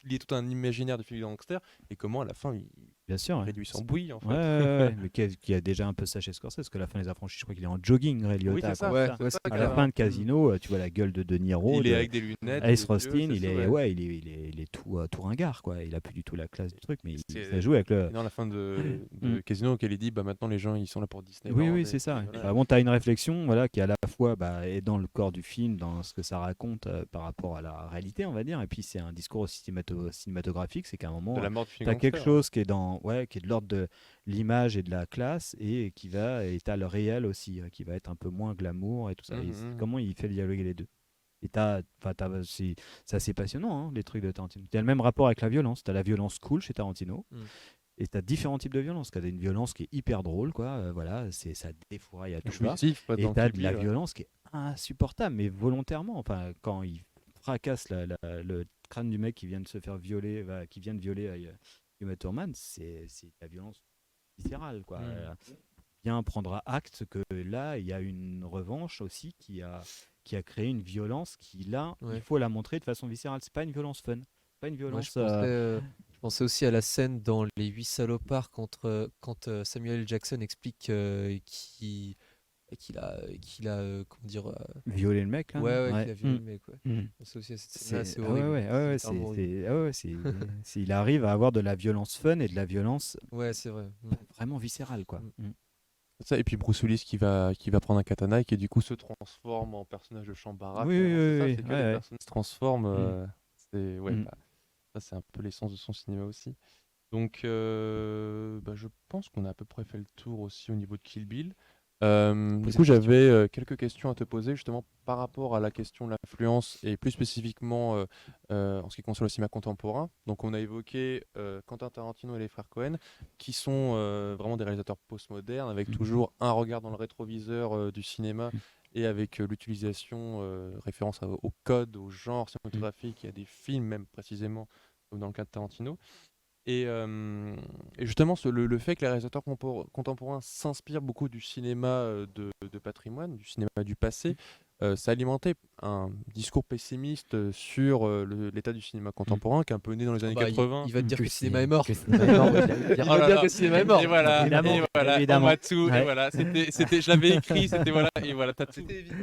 liées tout un imaginaire de film gangster, et comment à la fin il Bien sûr. Ouais. réduit son bouillie en fait. Ouais, mais qui a déjà un peu ça chez Scorsese, parce que la fin des Affranchis, je crois qu'il est en jogging, Ray Oui, Liotta. c'est ça. quoi. Ouais, c'est ouais, ça, c'est À la carrément. fin de Casino, tu vois la gueule de De Niro, Il est de avec des lunettes. Ace des Rostin, yeux, il c'est est, ça, ouais. ouais, il est tout ringard, quoi. Il a plus du tout la classe du truc, mais C'est- ça joue avec le. Et dans la fin de Mm. Casino, auquel il dit bah maintenant les gens ils sont là pour Disney. Oui, c'est ça. Bah, bon, tu as une réflexion voilà, qui à la fois est dans le corps du film, dans ce que ça raconte par rapport à la réalité, on va dire, et puis c'est un discours aussi cinématographique, c'est qu'à un moment, De la mort du film tu as quelque gangster. chose qui est, qui est de l'ordre de l'image et de la classe, et qui va, et tu as le réel aussi, qui va être un peu moins glamour et tout ça. Et comment il fait dialoguer les deux. Et c'est assez passionnant, hein, les trucs de Tarantino. Tu as le même rapport avec la violence. Tu as la violence cool chez Tarantino. Et tu as différents types de violence. Tu as une violence qui est hyper drôle, quoi. Voilà, ça défouraille à tout va. Jouissif, quoi, Et dans tu as Kill de la Bill, ouais. violence qui est insupportable, mais volontairement. Enfin, quand il fracasse le crâne du mec qui vient de se faire violer, qui vient de violer Uma Thurman, c'est de la violence viscérale, quoi. Bien prendra acte que là, il y a une revanche aussi qui a créé une violence qui, là, Ouais. il faut la montrer de façon viscérale. C'est pas une violence fun. Pas une Ouais, violence. je pensais aussi à la scène dans Les 8 salopards quand Samuel L. Jackson explique qu'il a comment dire Violer le mec, là. ouais, non qu'il a violé Mm. le mec, ouais. Mm. C'est aussi cette scène-là, c'est Ah horrible. ouais, C'est littéralement horrible. il arrive à avoir de la violence fun et de la violence Ouais, c'est vrai. vraiment viscérale, quoi. C'est ça. Et puis Bruce Willis qui va prendre un katana et qui du coup se transforme en personnage de Shambara. Oui, finalement, c'est ça, oui, c'est que ouais, les ouais. personnes se transforment. C'est ouais, Mm. bah, ça c'est un peu l'essence de son cinéma aussi. Donc bah, je pense qu'on a à peu près fait le tour aussi au niveau de Kill Bill. Du Poser coup, une question. j'avais quelques questions à te poser justement par rapport à la question de l'influence et plus spécifiquement en ce qui concerne le cinéma contemporain. Donc, on a évoqué Quentin Tarantino et les frères Cohen, qui sont vraiment des réalisateurs postmodernes avec toujours un regard dans le rétroviseur du cinéma et avec l'utilisation, référence au code, au genre cinématographique, et à des films même précisément, comme dans le cas de Tarantino. Et justement, le fait que les réalisateurs contemporains s'inspirent beaucoup du cinéma de patrimoine, du cinéma du passé, ça alimentait un discours pessimiste sur l'état du cinéma contemporain qui est un peu né dans les années Bah, 80. il va te dire que le c'est- cinéma est mort. que le cinéma est mort, ouais, Il Oh va là dire là. que le cinéma est mort. Et voilà, Évidemment, et voilà, évidemment. on m'a tout, Ouais. et voilà, je l'avais écrit, c'était voilà, et voilà, t'as tout, C'était évident.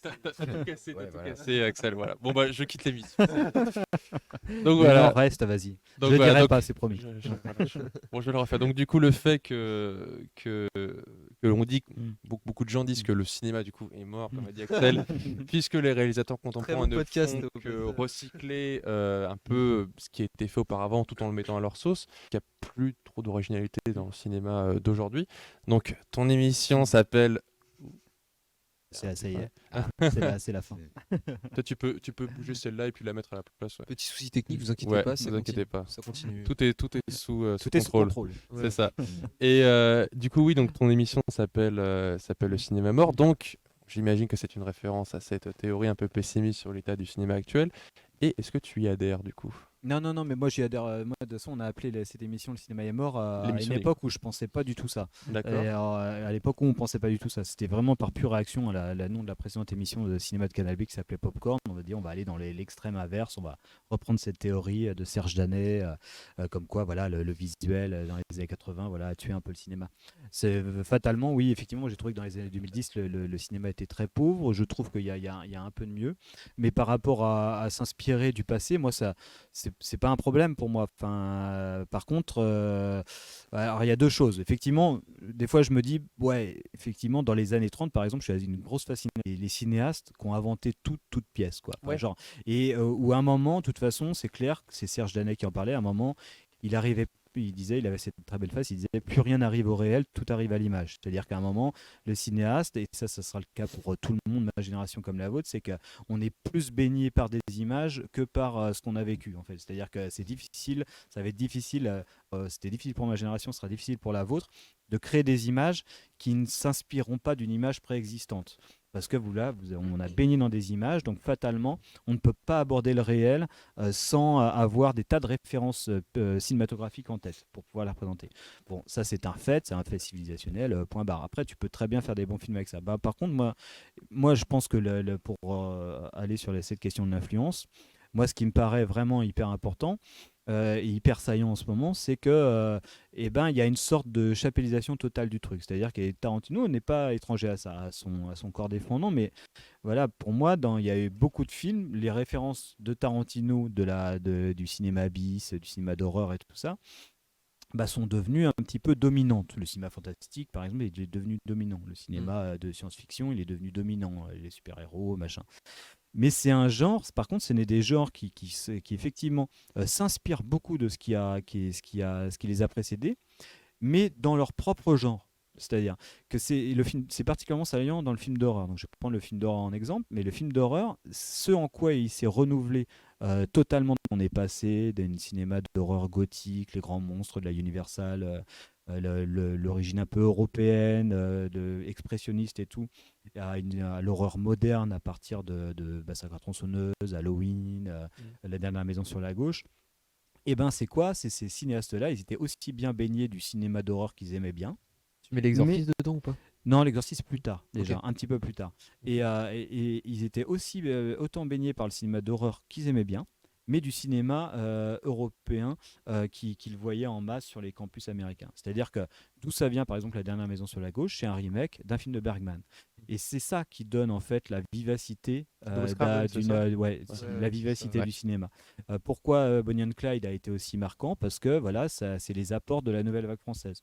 t'as tout cassé, Ouais, voilà. Axel, voilà. Bon bah, je quitte l'émission. Donc Mais voilà. non, reste, vas-y. Donc Je voilà, dirai donc- pas, c'est promis. Bon, je vais le refaire. Donc du coup, le fait que l'on dit, beaucoup de gens disent que le cinéma du coup est mort, comme a dit Axel, puisque les réalisateurs contemporains bon ne podcast, font au que passage. recycler un peu ce qui a été fait auparavant, tout en le mettant à leur sauce. Il n'y a plus trop d'originalité dans le cinéma d'aujourd'hui. Donc ton émission s'appelle. Ça y est. Ah. C'est la fin. Toi, tu peux bouger celle-là et puis la mettre à la place. Ouais. Petit souci technique, vous inquiétez Ouais, pas, vous ça inquiétez continue. pas. Ça continue. Tout est sous Tout est sous contrôle. contrôle. Ouais. C'est ça. Et du coup, oui, donc ton émission s'appelle Le cinéma mort. Donc, j'imagine que c'est une référence à cette théorie un peu pessimiste sur l'état du cinéma actuel. Et est-ce que tu y adhères du coup? Non, mais moi j'y adhère. Moi, de toute façon, on a appelé cette émission Le cinéma est mort à L'émission une des- époque où je pensais pas du tout ça. D'accord. Et alors, à l'époque où on pensait pas du tout ça, c'était vraiment par pure réaction à la nom de la précédente émission de cinéma de Canal B qui s'appelait Popcorn. On va dire, on va aller dans l'extrême inverse, on va reprendre cette théorie de Serge Danet, comme quoi, voilà, le visuel dans les années 80, voilà, a tué un peu le cinéma. C'est fatalement, oui, effectivement, j'ai trouvé que dans les années 2010, le cinéma était très pauvre. Je trouve qu'il y a un peu de mieux, mais par rapport à s'inspirer du passé, moi, ça, c'est pas un problème pour moi. Enfin, par contre, alors il y a deux choses. Effectivement, des fois je me dis, ouais, effectivement, dans les années 30, par exemple, je suis une grosse fascination les cinéastes qui ont inventé toute pièce, quoi. Enfin, Ouais. genre, et où à un moment, de toute façon, c'est clair, c'est Serge Danet qui en parlait, à un moment, il disait, il avait cette très belle face, il disait plus rien n'arrive au réel, tout arrive à l'image. C'est-à-dire qu'à un moment, le cinéaste, et ça sera le cas pour tout le monde, ma génération comme la vôtre, c'est qu'on est plus baigné par des images que par ce qu'on a vécu, en fait. C'est-à-dire que c'est difficile, ça va être difficile, c'était difficile pour ma génération, ce sera difficile pour la vôtre, de créer des images qui ne s'inspireront pas d'une image préexistante. Parce que on a baigné dans des images, donc fatalement, on ne peut pas aborder le réel sans avoir des tas de références cinématographiques en tête pour pouvoir les représenter. Bon, ça c'est un fait civilisationnel, point barre. Après, tu peux très bien faire des bons films avec ça. Bah, par contre, moi je pense que pour aller sur cette question de l'influence, moi ce qui me paraît vraiment hyper important, et hyper saillant en ce moment, c'est que eh ben, il y a une sorte de chapellisation totale du truc. C'est-à-dire que Tarantino n'est pas étranger à ça, à son corps défendant, mais voilà, pour moi, il y a eu beaucoup de films, les références de Tarantino, du cinéma bis, du cinéma d'horreur et tout ça, bah, sont devenues un petit peu dominantes. Le cinéma fantastique, par exemple, il est devenu dominant. Le cinéma de science-fiction, il est devenu dominant. Les super-héros, machin. Mais c'est un genre, par contre, ce n'est des genres qui effectivement s'inspirent beaucoup de ce qui les a précédés, mais dans leur propre genre. C'est-à-dire que c'est particulièrement saillant dans le film d'horreur. Donc je vais prendre le film d'horreur en exemple, mais le film d'horreur, ce en quoi il s'est renouvelé totalement, on est passé d'un cinéma d'horreur gothique, les grands monstres de la Universal, l'origine un peu européenne, expressionniste et tout, à l'horreur moderne à partir de Massacre à tronçonneuse, Halloween, La dernière maison sur la gauche. Et ben c'est quoi? C'est ces cinéastes-là, ils étaient aussi bien baignés du cinéma d'horreur qu'ils aimaient bien. Tu mets l'exorciste dedans ou pas? Non, l'exorciste plus tard, déjà, Ok. un petit peu plus tard. Et ils étaient aussi autant baignés par le cinéma d'horreur qu'ils aimaient bien, mais du cinéma européen qu'ils voyaient en masse sur les campus américains. C'est-à-dire que d'où ça vient, par exemple, La dernière maison sur la gauche, c'est un remake d'un film de Bergman. Et c'est ça qui donne en fait la vivacité, De Wes Craven, c'est ça la vivacité du cinéma. Pourquoi Bonnie and Clyde a été aussi marquant? Parce que voilà, c'est les apports de la nouvelle vague française.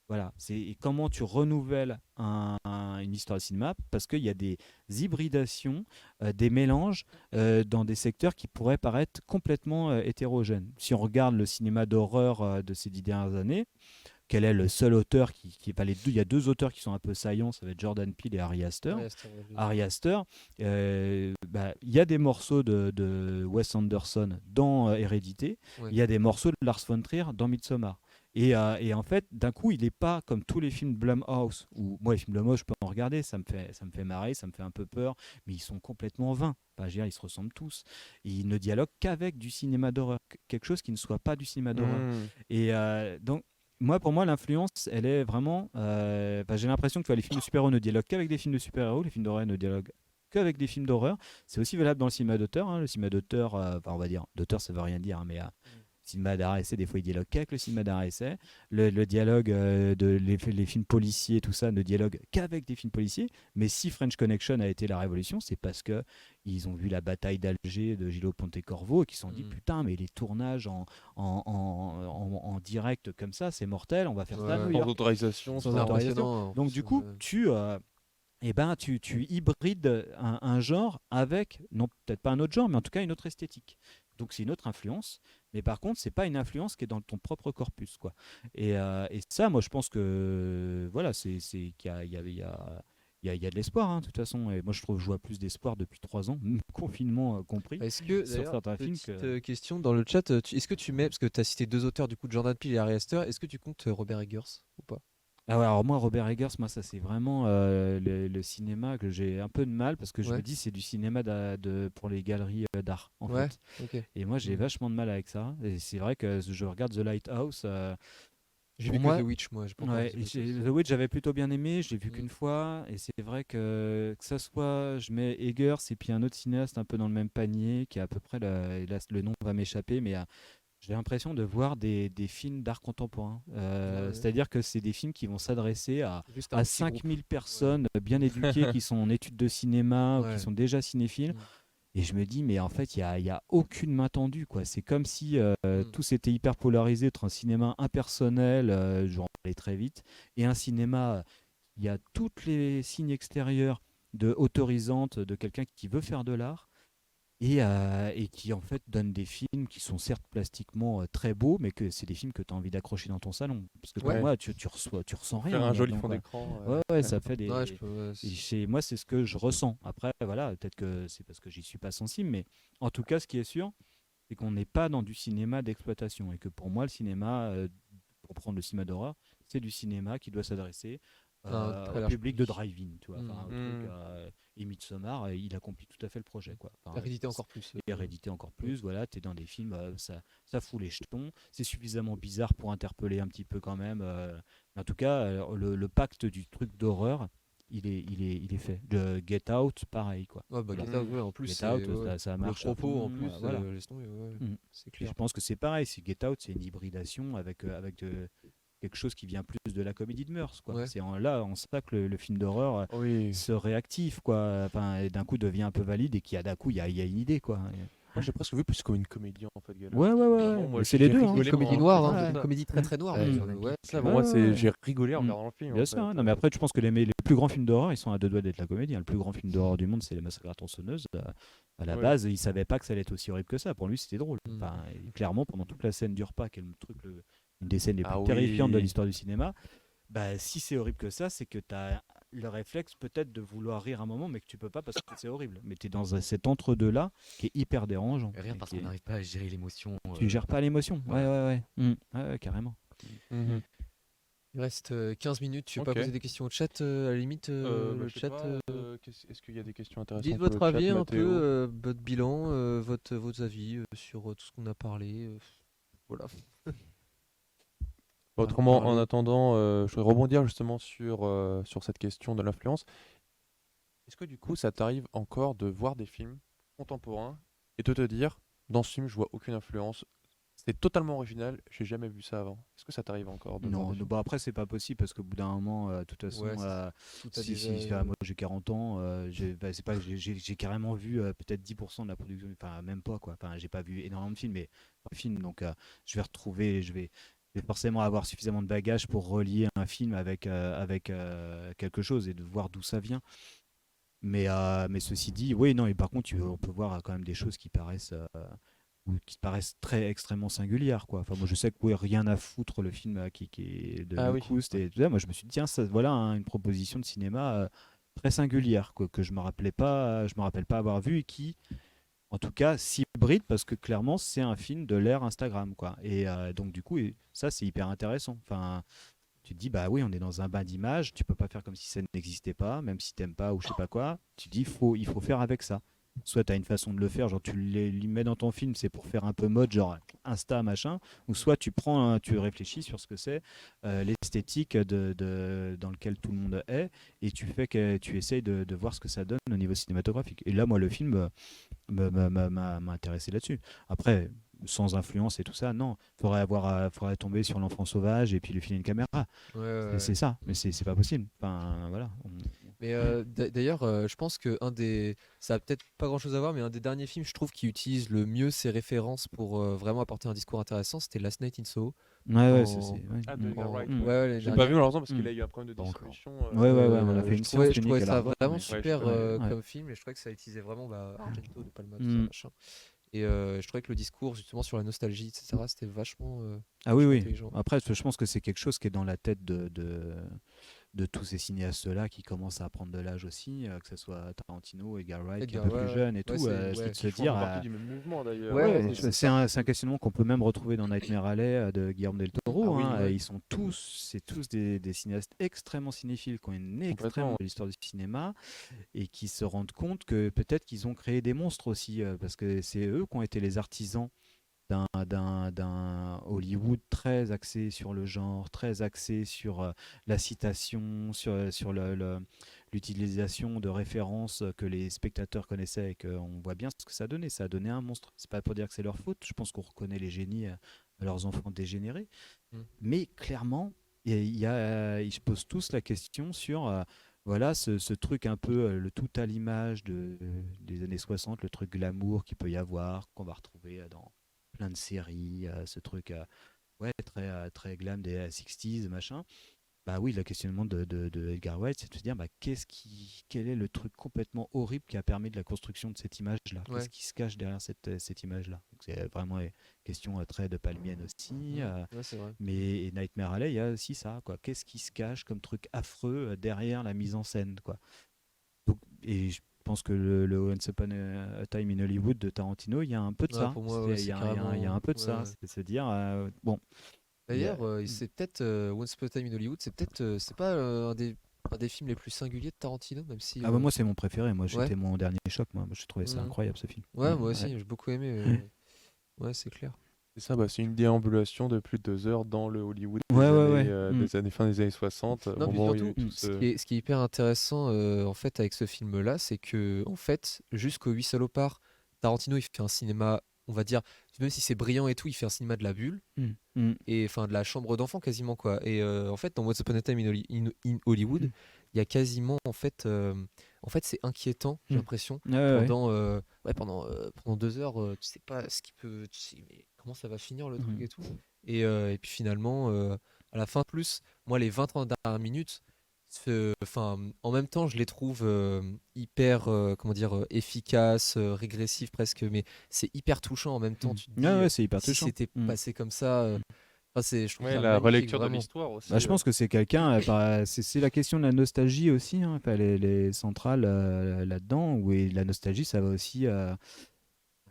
Voilà, et comment tu renouvelles une histoire de cinéma, parce qu'il y a des hybridations, des mélanges dans des secteurs qui pourraient paraître complètement hétérogènes. Si on regarde le cinéma d'horreur de ces 10 dernières années, quel est le seul auteur il y a deux auteurs qui sont un peu saillants, ça va être Jordan Peele et Ari Aster. Ari Aster, il y a des morceaux de Wes Anderson dans Hérédité, Ouais. il y a des morceaux de Lars von Trier dans Midsommar. Et en fait, d'un coup, il n'est pas comme tous les films Blumhouse, où moi, les films Blumhouse, je peux en regarder, ça me fait marrer, ça me fait un peu peur, mais ils sont complètement vains. Enfin, je veux dire, ils se ressemblent tous. Et ils ne dialoguent qu'avec du cinéma d'horreur, quelque chose qui ne soit pas du cinéma d'horreur. Et donc, pour moi, l'influence, elle est vraiment. J'ai l'impression que les films de super-héros ne dialoguent qu'avec des films de super-héros, les films d'horreur ne dialoguent qu'avec des films d'horreur. C'est aussi valable dans le cinéma d'auteur. Le cinéma d'auteur, on va dire, d'auteur, ça veut rien dire, mais le cinéma d'art essai, des fois, il dialogue qu'avec le cinéma d'art essai. Le dialogue les films policiers, tout ça, ne dialogue qu'avec des films policiers. Mais si French Connection a été la révolution, c'est parce que ils ont vu la bataille d'Alger de Gillo Pontecorvo et qu'ils se sont dit putain, mais les tournages en direct comme ça, c'est mortel, on va faire ça à New Sans York. autorisation, Sans c'est autorisation. impressionnant. Donc du coup, tu hybrides un genre avec, non peut-être pas un autre genre, mais en tout cas une autre esthétique. Donc c'est une autre influence, mais par contre c'est pas une influence qui est dans ton propre corpus, quoi. Et ça, moi je pense que voilà, c'est qu'il y a de l'espoir, hein, de toute façon. Et moi je vois plus d'espoir depuis 3 ans, confinement compris. Est-ce que, sur d'ailleurs, certains films petite que... question dans le chat, est-ce que tu mets, parce que tu as cité deux auteurs du coup, Jordan Peele et Ari Aster, est-ce que tu comptes Robert Eggers ou pas? Ah ouais, alors moi, Robert Eggers, moi, ça c'est vraiment le cinéma que j'ai un peu de mal parce que je Ouais. me dis c'est du cinéma pour les galeries d'art en Ouais, fait. ok. Et moi j'ai vachement de mal avec ça. Et c'est vrai que je regarde The Lighthouse. J'ai Pour vu moi, que The Witch, moi. J'ai pas encore ouais, vu The Witch. The Witch j'avais plutôt bien aimé, je l'ai vu Mm. qu'une fois. Et c'est vrai que ça soit, je mets Eggers et puis un autre cinéaste un peu dans le même panier qui est à peu près, et là, le nom va m'échapper, mais j'ai l'impression de voir des films d'art contemporain. Ouais. C'est-à-dire que c'est des films qui vont s'adresser Juste un à petit 5000 personnes bien éduquées qui sont en études de cinéma ou Ouais. qui sont déjà cinéphiles. Mm. Et je me dis, mais en fait, il y a aucune main tendue, quoi. C'est comme si tout s'était hyper polarisé entre un cinéma impersonnel, je vais en parler très vite, et un cinéma, il y a tous les signes extérieurs autorisantes de quelqu'un qui veut faire de l'art et qui en fait donne des films qui sont certes plastiquement très beaux, mais que c'est des films que tu as envie d'accrocher dans ton salon. Parce que pour Ouais. moi, tu ressens rien. Faire un joli là-dedans, fond quoi. d'écran. Ouais, ça fait des. Ouais, je peux, ouais, Et chez moi, c'est ce que je ressens. Après, voilà, peut-être que c'est parce que j'y suis pas sensible, mais en tout cas, ce qui est sûr, c'est qu'on n'est pas dans du cinéma d'exploitation et que pour moi, le cinéma, pour prendre le cinéma d'horreur, c'est du cinéma qui doit s'adresser très au large public de public. drive-in, tu vois. Enfin, et Midsommar, il accomplit tout à fait le projet, quoi. Enfin, Hérédité encore plus. et Hérédité encore plus, voilà, t'es dans des films, ça fout les jetons, c'est suffisamment bizarre pour interpeller un petit peu quand même. En tout cas, le pacte du truc d'horreur, il est fait. De Get Out, pareil, quoi. Ouais, bah, Voilà. Get Out, ouais, en plus, Get c'est Out, ouais, ça le marche à propos, en fond, plus, voilà. laisse tomber, ouais, c'est Et clair. je pense que c'est pareil, c'est Get Out, c'est une hybridation avec quelque chose qui vient plus de la comédie de mœurs, quoi. Ouais. C'est en ça que le film d'horreur Oui. se réactive, quoi. Enfin, et d'un coup devient un peu valide et qu'il y a d'un coup il y a une idée, quoi. Moi, j'ai presque vu plus comme une comédie en fait, Gala. Ouais, ouais, ouais, Vraiment, ouais. moi, Mais c'est j'ai les deux, hein. rigolé Une comédie en noire, regardant hein, ouais. une comédie très très noire. Mm. sur le- ouais. Ça, Ouais, pour moi, ouais. j'ai rigolé en Mm. regardant le film. Bien en sûr, fait. non, mais après, je pense que les plus grands films d'horreur, ils sont à deux doigts d'être la comédie, hein. Le plus grand film d'horreur du monde, c'est Les Massacres à la tronçonneuse. À la Ouais. base, il savait pas que ça allait être aussi horrible que ça. Pour lui, c'était drôle. Mm. Enfin, et clairement, pendant toute la scène du repas, qui est une des scènes les plus Ah terrifiantes de oui. l'histoire du cinéma, bah, si c'est horrible que ça, c'est que tu as le réflexe peut-être de vouloir rire un moment, mais que tu peux pas parce que c'est horrible. Mais tu es dans cet entre-deux-là qui est hyper dérangeant. Rien et parce qui qu'on est- n'arrive pas à gérer l'émotion. Tu gères pas l'émotion. Ouais, voilà. ouais, ouais. Ouais, ouais, carrément. Mhm. Il reste 15 minutes. Tu veux Ok. pas poser des questions au chat à la limite Bah, le je sais chat. pas, est-ce qu'il y a des questions intéressantes Dites pour votre le chat, avis un Mathéo peu, votre bilan, vos avis sur tout ce qu'on a parlé. Voilà. Autrement, parler. en attendant, je voudrais rebondir justement sur cette question de l'influence. Est-ce que du coup, ça t'arrive encore de voir des films contemporains et de te dire, dans ce film, je vois aucune influence, c'est totalement original, j'ai jamais vu ça avant. Est-ce que ça t'arrive encore de voir Non, des films bah après, c'est pas possible parce qu'au bout d'un moment, de toute façon, Ouais, tout a si, déjà. moi j'ai 40 ans, c'est pas, j'ai carrément vu peut-être 10% de la production, enfin même pas quoi. Enfin, j'ai pas vu énormément de films, mais pas de films, donc je vais forcément avoir suffisamment de bagages pour relier un film avec quelque chose et de voir d'où ça vient. Mais ceci dit, oui, non, et par contre, on peut voir quand même des choses ou qui paraissent très extrêmement singulières, quoi. Enfin, moi je sais que oui, Rien à foutre, le film qui est de Ah oui. Locuste et tout ça, moi je me suis dit tiens, voilà une proposition de cinéma très singulière, quoi, que je me rappelle pas avoir vu et qui en tout cas s'hybride parce que clairement c'est un film de l'ère Instagram, quoi. Et donc du coup ça c'est hyper intéressant. Enfin, tu te dis bah oui, on est dans un bain d'images, tu peux pas faire comme si ça n'existait pas, même si t'aimes pas ou je sais pas quoi. Tu te dis il faut faire avec ça. Soit tu as une façon de le faire, genre tu les mets dans ton film, c'est pour faire un peu mode, genre Insta, machin, ou soit tu réfléchis sur ce que c'est l'esthétique dans lequel tout le monde est, et tu essayes de voir ce que ça donne au niveau cinématographique. Et là, moi, le film m'a intéressé là-dessus. Après, sans influence et tout ça, non, faudrait tomber sur L'Enfant Sauvage et puis lui filer une caméra. Ouais, ouais, C'est ça, mais c'est pas possible. Enfin, voilà. Mais d'ailleurs, je pense que ça a peut-être pas grand-chose à voir, mais un des derniers films, je trouve, qui utilise le mieux ses références pour vraiment apporter un discours intéressant, c'était Last Night in Soho. Ouais, En- ça, c'est. Ouais. Ah, de Edgar Wright, Mm. ouais. Ouais, les J'ai pas derniers. vu malheureusement parce qu'il Mm. a eu un problème de Pas encore. distribution. Ouais, on a fait Je une trouvais, séance je trouvais unique à ça la Redoute, vraiment mais- super Ouais. comme film, et je trouvais que ça utilisait vraiment Argento, De Palma, tout ça, Mm. machin. Et je trouvais que le discours, justement, sur la nostalgie, etc., c'était vachement Ah oui, oui. intelligent. Après, je pense que c'est quelque chose qui est dans la tête de tous ces cinéastes-là qui commencent à prendre de l'âge aussi, que ce soit Tarantino, Edgar Wright, qui est un peu Edgar, plus ouais, jeune et ouais, tout, c'est- c'est ouais. de se Ils font dire. partie du même mouvement d'ailleurs. Ouais, Ouais, ouais, c'est un questionnement qu'on peut même retrouver dans Nightmare Alley de Guillermo del Toro. Ah oui, hein. ouais. Ils sont c'est tous des cinéastes extrêmement cinéphiles, qui ont une extrêmement de l'histoire du cinéma et qui se rendent compte que peut-être qu'ils ont créé des monstres aussi, parce que c'est eux qui ont été les artisans d'un Hollywood très axé sur le genre, très axé sur la citation, sur l'utilisation de références que les spectateurs connaissaient et qu'on voit bien ce que ça donnait. Ça a donné un monstre. C'est pas pour dire que c'est leur faute. Je pense qu'on reconnaît les génies à leurs enfants dégénérés. Mm. Mais clairement, ils se posent tous la question sur voilà ce truc un peu le tout à l'image des années 60, le truc glamour qu'il peut y avoir, qu'on va retrouver dans plein de séries, ce truc ouais, très glam des 60s, machin. Bah oui, le questionnement de Edgar Wright, c'est de se dire bah, quel est le truc complètement horrible qui a permis de la construction de cette image-là. Ouais. Qu'est-ce qui se cache derrière cette image-là. Donc, c'est vraiment une question très de Palmienne aussi. Ouais, c'est vrai. Mais Nightmare Alley, il y a aussi ça, quoi. Qu'est-ce qui se cache comme truc affreux derrière la mise en scène, quoi. Donc, et je pense que le Once Upon a Time in Hollywood de Tarantino, il y a un peu de Ouais, ça. pour moi, ouais, Il y c'est a carrément- un peu de ouais, ça. ouais. C'est de se dire, bon. D'ailleurs, c'est peut-être Once Upon a Time in Hollywood, c'est pas un des films les plus singuliers de Tarantino, même si. Ah bah moi c'est mon préféré, moi ouais. c'était mon dernier choc, moi j'ai trouvé ça Mhm. incroyable ce film. Ouais, moi aussi, j'ai beaucoup aimé. Ouais, c'est clair. C'est ça, c'est une déambulation de plus de 2 heures dans le Hollywood Ouais, ouais, ouais. des années fin des années 60, au Non, puis moment où il y a surtout, eu tout ce qui est hyper intéressant en fait avec ce film-là, c'est que en fait, jusqu'aux 8 salopards, Tarantino il fait un cinéma, on va dire, même si c'est brillant et tout, il fait un cinéma de la bulle et enfin de la chambre d'enfant quasiment quoi. Et en fait, dans Once Upon a Time in Hollywood, il y a quasiment en fait c'est inquiétant, j'ai l'impression, Ouais, ouais. pendant 2 heures, tu sais pas ce qui peut, tu sais, mais comment ça va finir le truc et tout. Et puis finalement, à la fin plus, moi les 20-30 dernières minutes, en même temps je les trouve hyper, comment dire, efficaces, régressifs presque, mais c'est hyper touchant en même temps. Tu te dis, Ouais, ouais, c'est hyper si touchant. c'était passé comme ça, je trouve Ouais, ça la magnifique, relecture de vraiment. l'histoire aussi. Bah, je pense que c'est quelqu'un, c'est la question de la nostalgie aussi, hein, enfin, les centrales là-dedans, où la nostalgie, ça va aussi.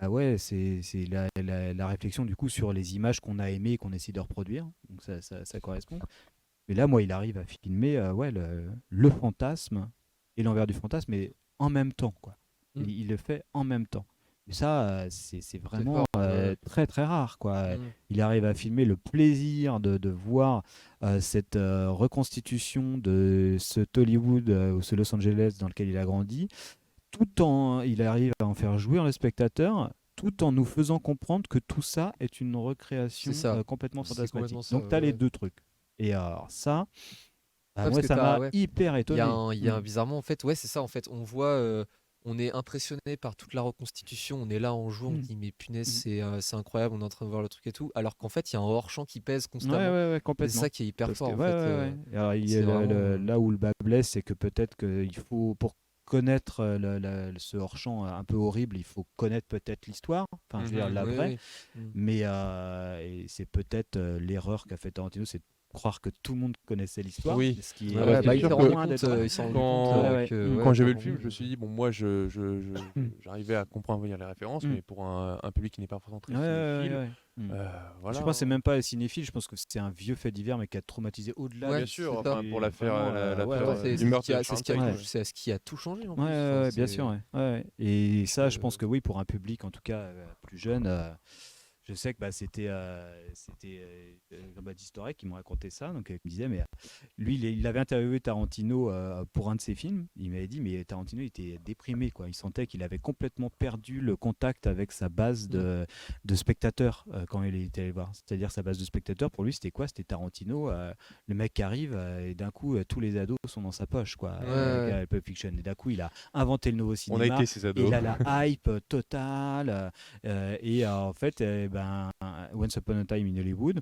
Ah ouais, c'est la réflexion du coup sur les images qu'on a aimées et qu'on essaie de reproduire. Donc ça correspond. Mais là, moi, il arrive à filmer ouais, le fantasme et l'envers du fantasme, mais en même temps, quoi. Il le fait en même temps. Et ça, c'est vraiment fort, ouais. très très rare, quoi. Mm. Il arrive à filmer le plaisir de voir cette reconstitution de ce Hollywood ou ce Los Angeles dans lequel il a grandi, il arrive à en faire jouir le spectateur, tout en nous faisant comprendre que tout ça est une recréation C'est ça. complètement C'est fantasmatique. complètement ça, Donc tu as ouais, les ouais. deux trucs. Et alors ça, Parce moi que ça m'a ouais. hyper étonné. Il y a bizarrement en fait, ouais, c'est ça en fait, on voit, on est impressionné par toute la reconstitution, on est là en joue, on dit mais punaise, c'est incroyable, on est en train de voir le truc et tout, alors qu'en fait il y a un hors-champ qui pèse Ouais, constamment. ouais, C'est complètement. ça qui est hyper Parce fort que, en ouais, fait. ouais, ouais. Alors, il y c'est a vraiment, là où le bas blesse, c'est que peut-être qu'il faut, pour connaître ce hors-champ un peu horrible, il faut connaître peut-être l'histoire, enfin je veux dire Mhm. la oui, vraie, oui. mais et c'est peut-être l'erreur qu'a fait Tarantino, c'est de croire que tout le monde connaissait l'histoire. Oui. Ce qui Ah est, bah, c'est Il sûr s'est que rendu loin compte, d'être vrai. il s'est rendu Quand, compte ouais. que ouais, quand j'ai vu le vraiment, film, je me suis dit, bon, moi, j'arrivais à comprendre les références, mais pour un public qui n'est pas forcément très cinéphile, voilà. Je pense que c'est même pas cinéphile, je pense que c'est un vieux fait divers, mais qui a traumatisé au-delà. Ouais, de Bien ce sûr, qui enfin, est pour l'affaire vraiment, l'affaire c'est du meurtre de c'est ce qui a, Sharon Ouais. Tate. c'est ce qui a tout changé en plus. Ouais, Enfin, bien sûr. Ouais. Et ça, je que- pense que oui, pour un public en tout cas plus jeune, je sais que c'était Jean-Baptiste Torek qui me racontait ça. Donc, il me disait, mais lui, il avait interviewé Tarantino pour un de ses films. Il m'avait dit, mais Tarantino il était déprimé, quoi. Il sentait qu'il avait complètement perdu le contact avec sa base de spectateurs quand il était allé voir. C'est-à-dire sa base de spectateurs, pour lui, c'était quoi? C'était Tarantino, le mec qui arrive et d'un coup, tous les ados sont dans sa poche, quoi. Avec Pulp Fiction. Et d'un coup, il a inventé le nouveau On a cinéma. été ses Et ados. il a la hype totale. Et en fait, Once Upon a Time in Hollywood,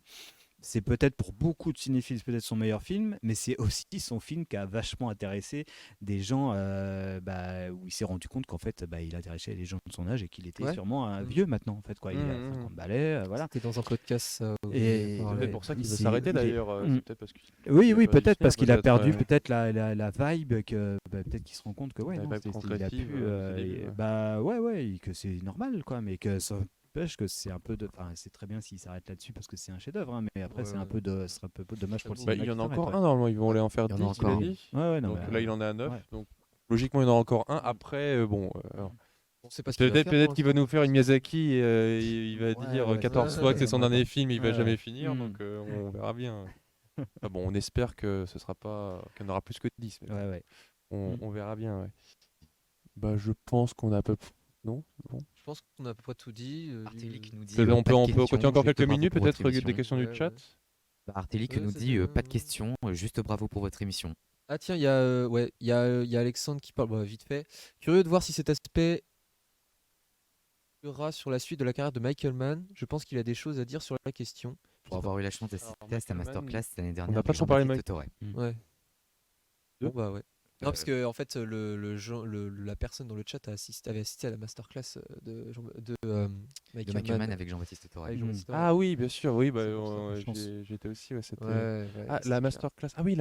c'est peut-être pour beaucoup de cinéphiles, c'est peut-être son meilleur film, mais c'est aussi son film qui a vachement intéressé des gens où il s'est rendu compte qu'en fait, il intéressait les gens de son âge et qu'il était sûrement un vieux maintenant, en fait, quoi. Il a 50 balais, voilà. C'était dans un podcast. Ça, où Et il parlait. C'est peut-être pour ça qu'il veut c'est- s'arrêter il est- d'ailleurs. C'est peut-être parce qu'il Oui, il a oui, perdu peut-être le parce sien, qu'il a perdu ouais. peut-être la vibe, que peut-être qu'il se rend compte que ouais, La non, vibe il a transgressive, pu, au début, ouais, que c'est normal, quoi, mais que ça empêche que c'est un peu de, enfin, c'est très bien s'il s'arrête là-dessus parce que c'est un chef-d'œuvre, hein, mais après Ouais, c'est un peu ce serait un peu dommage pour le Bah, cinéma. il y en qui a s'arrête, encore ouais. un normalement, ils vont aller en faire Il y en 10, a il a encore. dit. Ouais, non, Donc mais, là, il en est à 9. ouais. Donc logiquement, il y en a encore un. Après, bon. On sait pas ce qu'il va faire Peut-être pour qu'il va l'instant. nous faire une Miyazaki et il va Ouais, dire ouais, 14 ouais, fois que c'est son ouais, dernier film, il va ouais, jamais ouais. finir, Mm. donc on verra bien. Ah bon, on espère que ce sera pas qu'il y en aura plus que 10, mais Ouais. on verra bien. Ouais. Bah, je pense qu'on a à peu près. Non, c'est bon. Je pense qu'on a à peu près tout dit. Artelic nous dit On pas peut de continuer questions, encore juste quelques bravo minutes, pour votre peut-être des émission. questions Ouais, du chat. Artelic Ouais, nous c'est dit bien. pas de questions, juste bravo pour votre émission. Ah tiens, il y a il y a Alexandre qui parle vite fait. Curieux de voir si cet aspect sera sur la suite de la carrière de Michael Mann. Je pense qu'il a des choses à dire sur la question. Pour avoir eu la chance d'assister à sa Michael Mann, masterclass l'année n'a dernière pas avec trop parlé de Jean-Baptiste Toré. Ouais. Deux. Bon bah ouais. Non, parce que en fait la personne dans le chat avait assisté à la masterclass de De Michael Mann avec Jean-Baptiste Toré. avec Jean-Baptiste Toré. Ah oui, bien sûr, oui, bah, C'est pour ça, je pense. j'étais aussi, ouais, c'était. Ouais, Ah, c'est la clair. masterclass. Ah oui,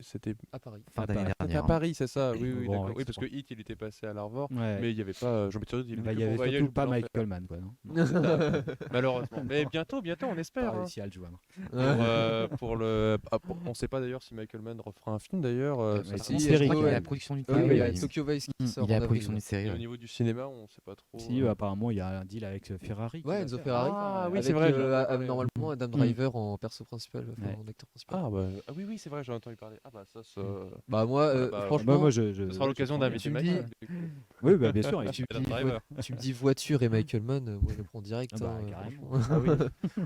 c'était À Paris. Fin d'année c'était à dernière. Paris, c'est ça. Oui, oui, Bon, d'accord. ouais, Oui, parce que c'est Hit, il était passé à l'Arvor, Ouais. mais il n'y avait pas Jean-Pierre il Il y avait surtout pas Michael Mann, quoi, non? Malheureusement. Mais bientôt, on espère. Pas Hein. réussi à le joindre. On sait pas d'ailleurs si Michael Mann refera un film d'ailleurs. Mais Ça si, série, crois qu'il y a quand la même. production d'une Oui, série. il y a il me- Tokyo Vice qui Mm. sort Il y a en la production avril. d'une série. Et au ouais. niveau du cinéma, on sait pas trop. Si, apparemment, il y a un deal avec Ferrari. qui Ouais, va Enzo faire. Ferrari. Ah oui, avec, c'est vrai, j'en ai parlé, ouais. normalement Adam Driver en perso principal, enfin, Ouais. en acteur principal. Oui, c'est vrai, j'en ai entendu parler. Ah bah ça, Bah moi, Voilà, bah, franchement, Moi, ce sera l'occasion d'inviter tu me Michael. Oui, bah, bien sûr. tu, Adam me dis, Driver. tu me dis voiture et Michael Mann, moi je le prends direct. Ah bah, hein, carrément. franchement. Ah oui.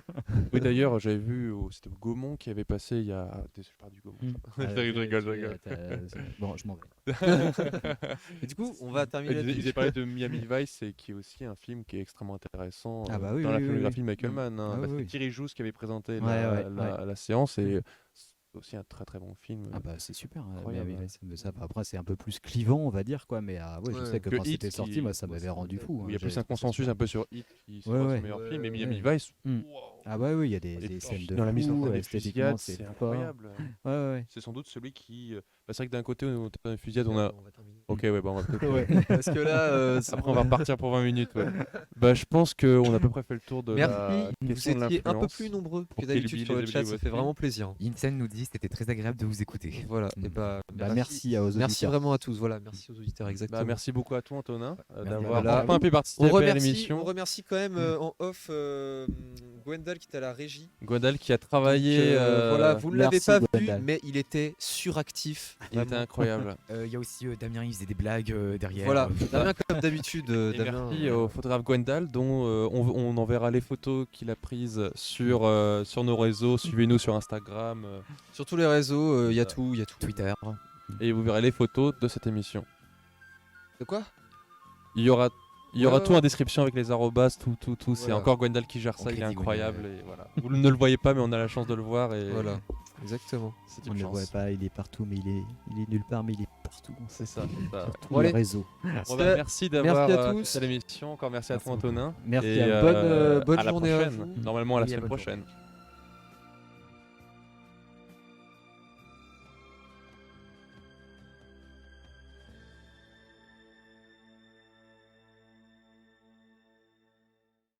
Oui, d'ailleurs, j'avais vu, c'était Gaumont qui avait passé il y a. Je parle du Gaumont. Je rigole. Bon, je m'en vais. Et du coup, on va terminer Ils là-dessus. avaient parlé de Miami Vice, et qui est aussi un film qui est extrêmement intéressant Ah bah oui, dans la oui, oui, filmographie oui. de Michael Mm. Mann. Ah oui, C'était oui. Thierry Jousse qui avait présenté Ouais, la séance, et c'est aussi un très très bon film. Ah bah c'est super. Incroyable. Mais ça, après c'est un peu plus clivant, on va dire quoi. Mais ouais, je Ouais. sais que Que quand Hit c'était qui- sorti, moi ça Ouais, m'avait ça rendu m'avait- fou. Où il y a hein. plus un consensus un peu sur Hit qui Ouais, soit ouais. son meilleur film, mais Ouais. Miami Vice. Mm. wow. Ah bah oui, il y a des Et scènes de dans la mise en fou, scène des esthétiquement fusillades, c'est c'est fort. incroyable. Ouais, ouais. C'est sans doute celui qui. Bah, c'est vrai que d'un côté, au temps des fusillades, on a. On va terminer. Ok, ouais, bah, on va peut-être. Ouais, parce que là, Après, on va repartir pour 20 minutes. Ouais. Bah, je pense qu'on a à peu près fait le tour de la merci, vous question de étiez un peu l'influence. plus nombreux Pour que Kill d'habitude Bill sur et le The chat, Billy ça fait West. vraiment plaisir. Incen nous dit c'était très agréable de vous écouter. Voilà, Mm. et bah, Bah, merci aux auditeurs. merci vraiment à tous, voilà, merci aux auditeurs, exactement. Bah, merci beaucoup à toi, Antonin, Merci. d'avoir Voilà. enfin pu On participer à remercie, l'émission. on remercie quand même en off Gwendal qui est à la régie. Gwendal qui a travaillé. Donc, voilà, vous ne l'avez merci, pas vu, Gwendal. mais il était suractif. Il était vraiment. incroyable. Il y a aussi Damien, il faisait des blagues derrière. Voilà, Damien comme d'habitude. Et Damien, merci au photographe Gwendal, dont on enverra les photos qu'il a prises sur nos réseaux. Suivez-nous sur Instagram sur tous les réseaux, il y a tout, il y a tout. Twitter. et vous verrez les photos de cette émission. De quoi? Il y aura Ouais, tout ouais. en description avec les arrobas, tout. C'est Voilà. encore Gwendal qui gère On ça, il est crédit incroyable. Gwendal. Et voilà. Vous ne le voyez pas, mais on a la chance de le voir. Et Voilà, exactement. c'est On une ne le chance. voit pas, il est partout, mais il est nulle part, mais il est partout. C'est ça. Tout Bon, le allez. réseau. Bon, bah, merci d'avoir Merci à tous. fait l'émission. Encore merci à toi, Antonin. Merci Et, à bonne à la journée à prochaine. vous. Normalement à la Oui, à semaine bonne prochaine.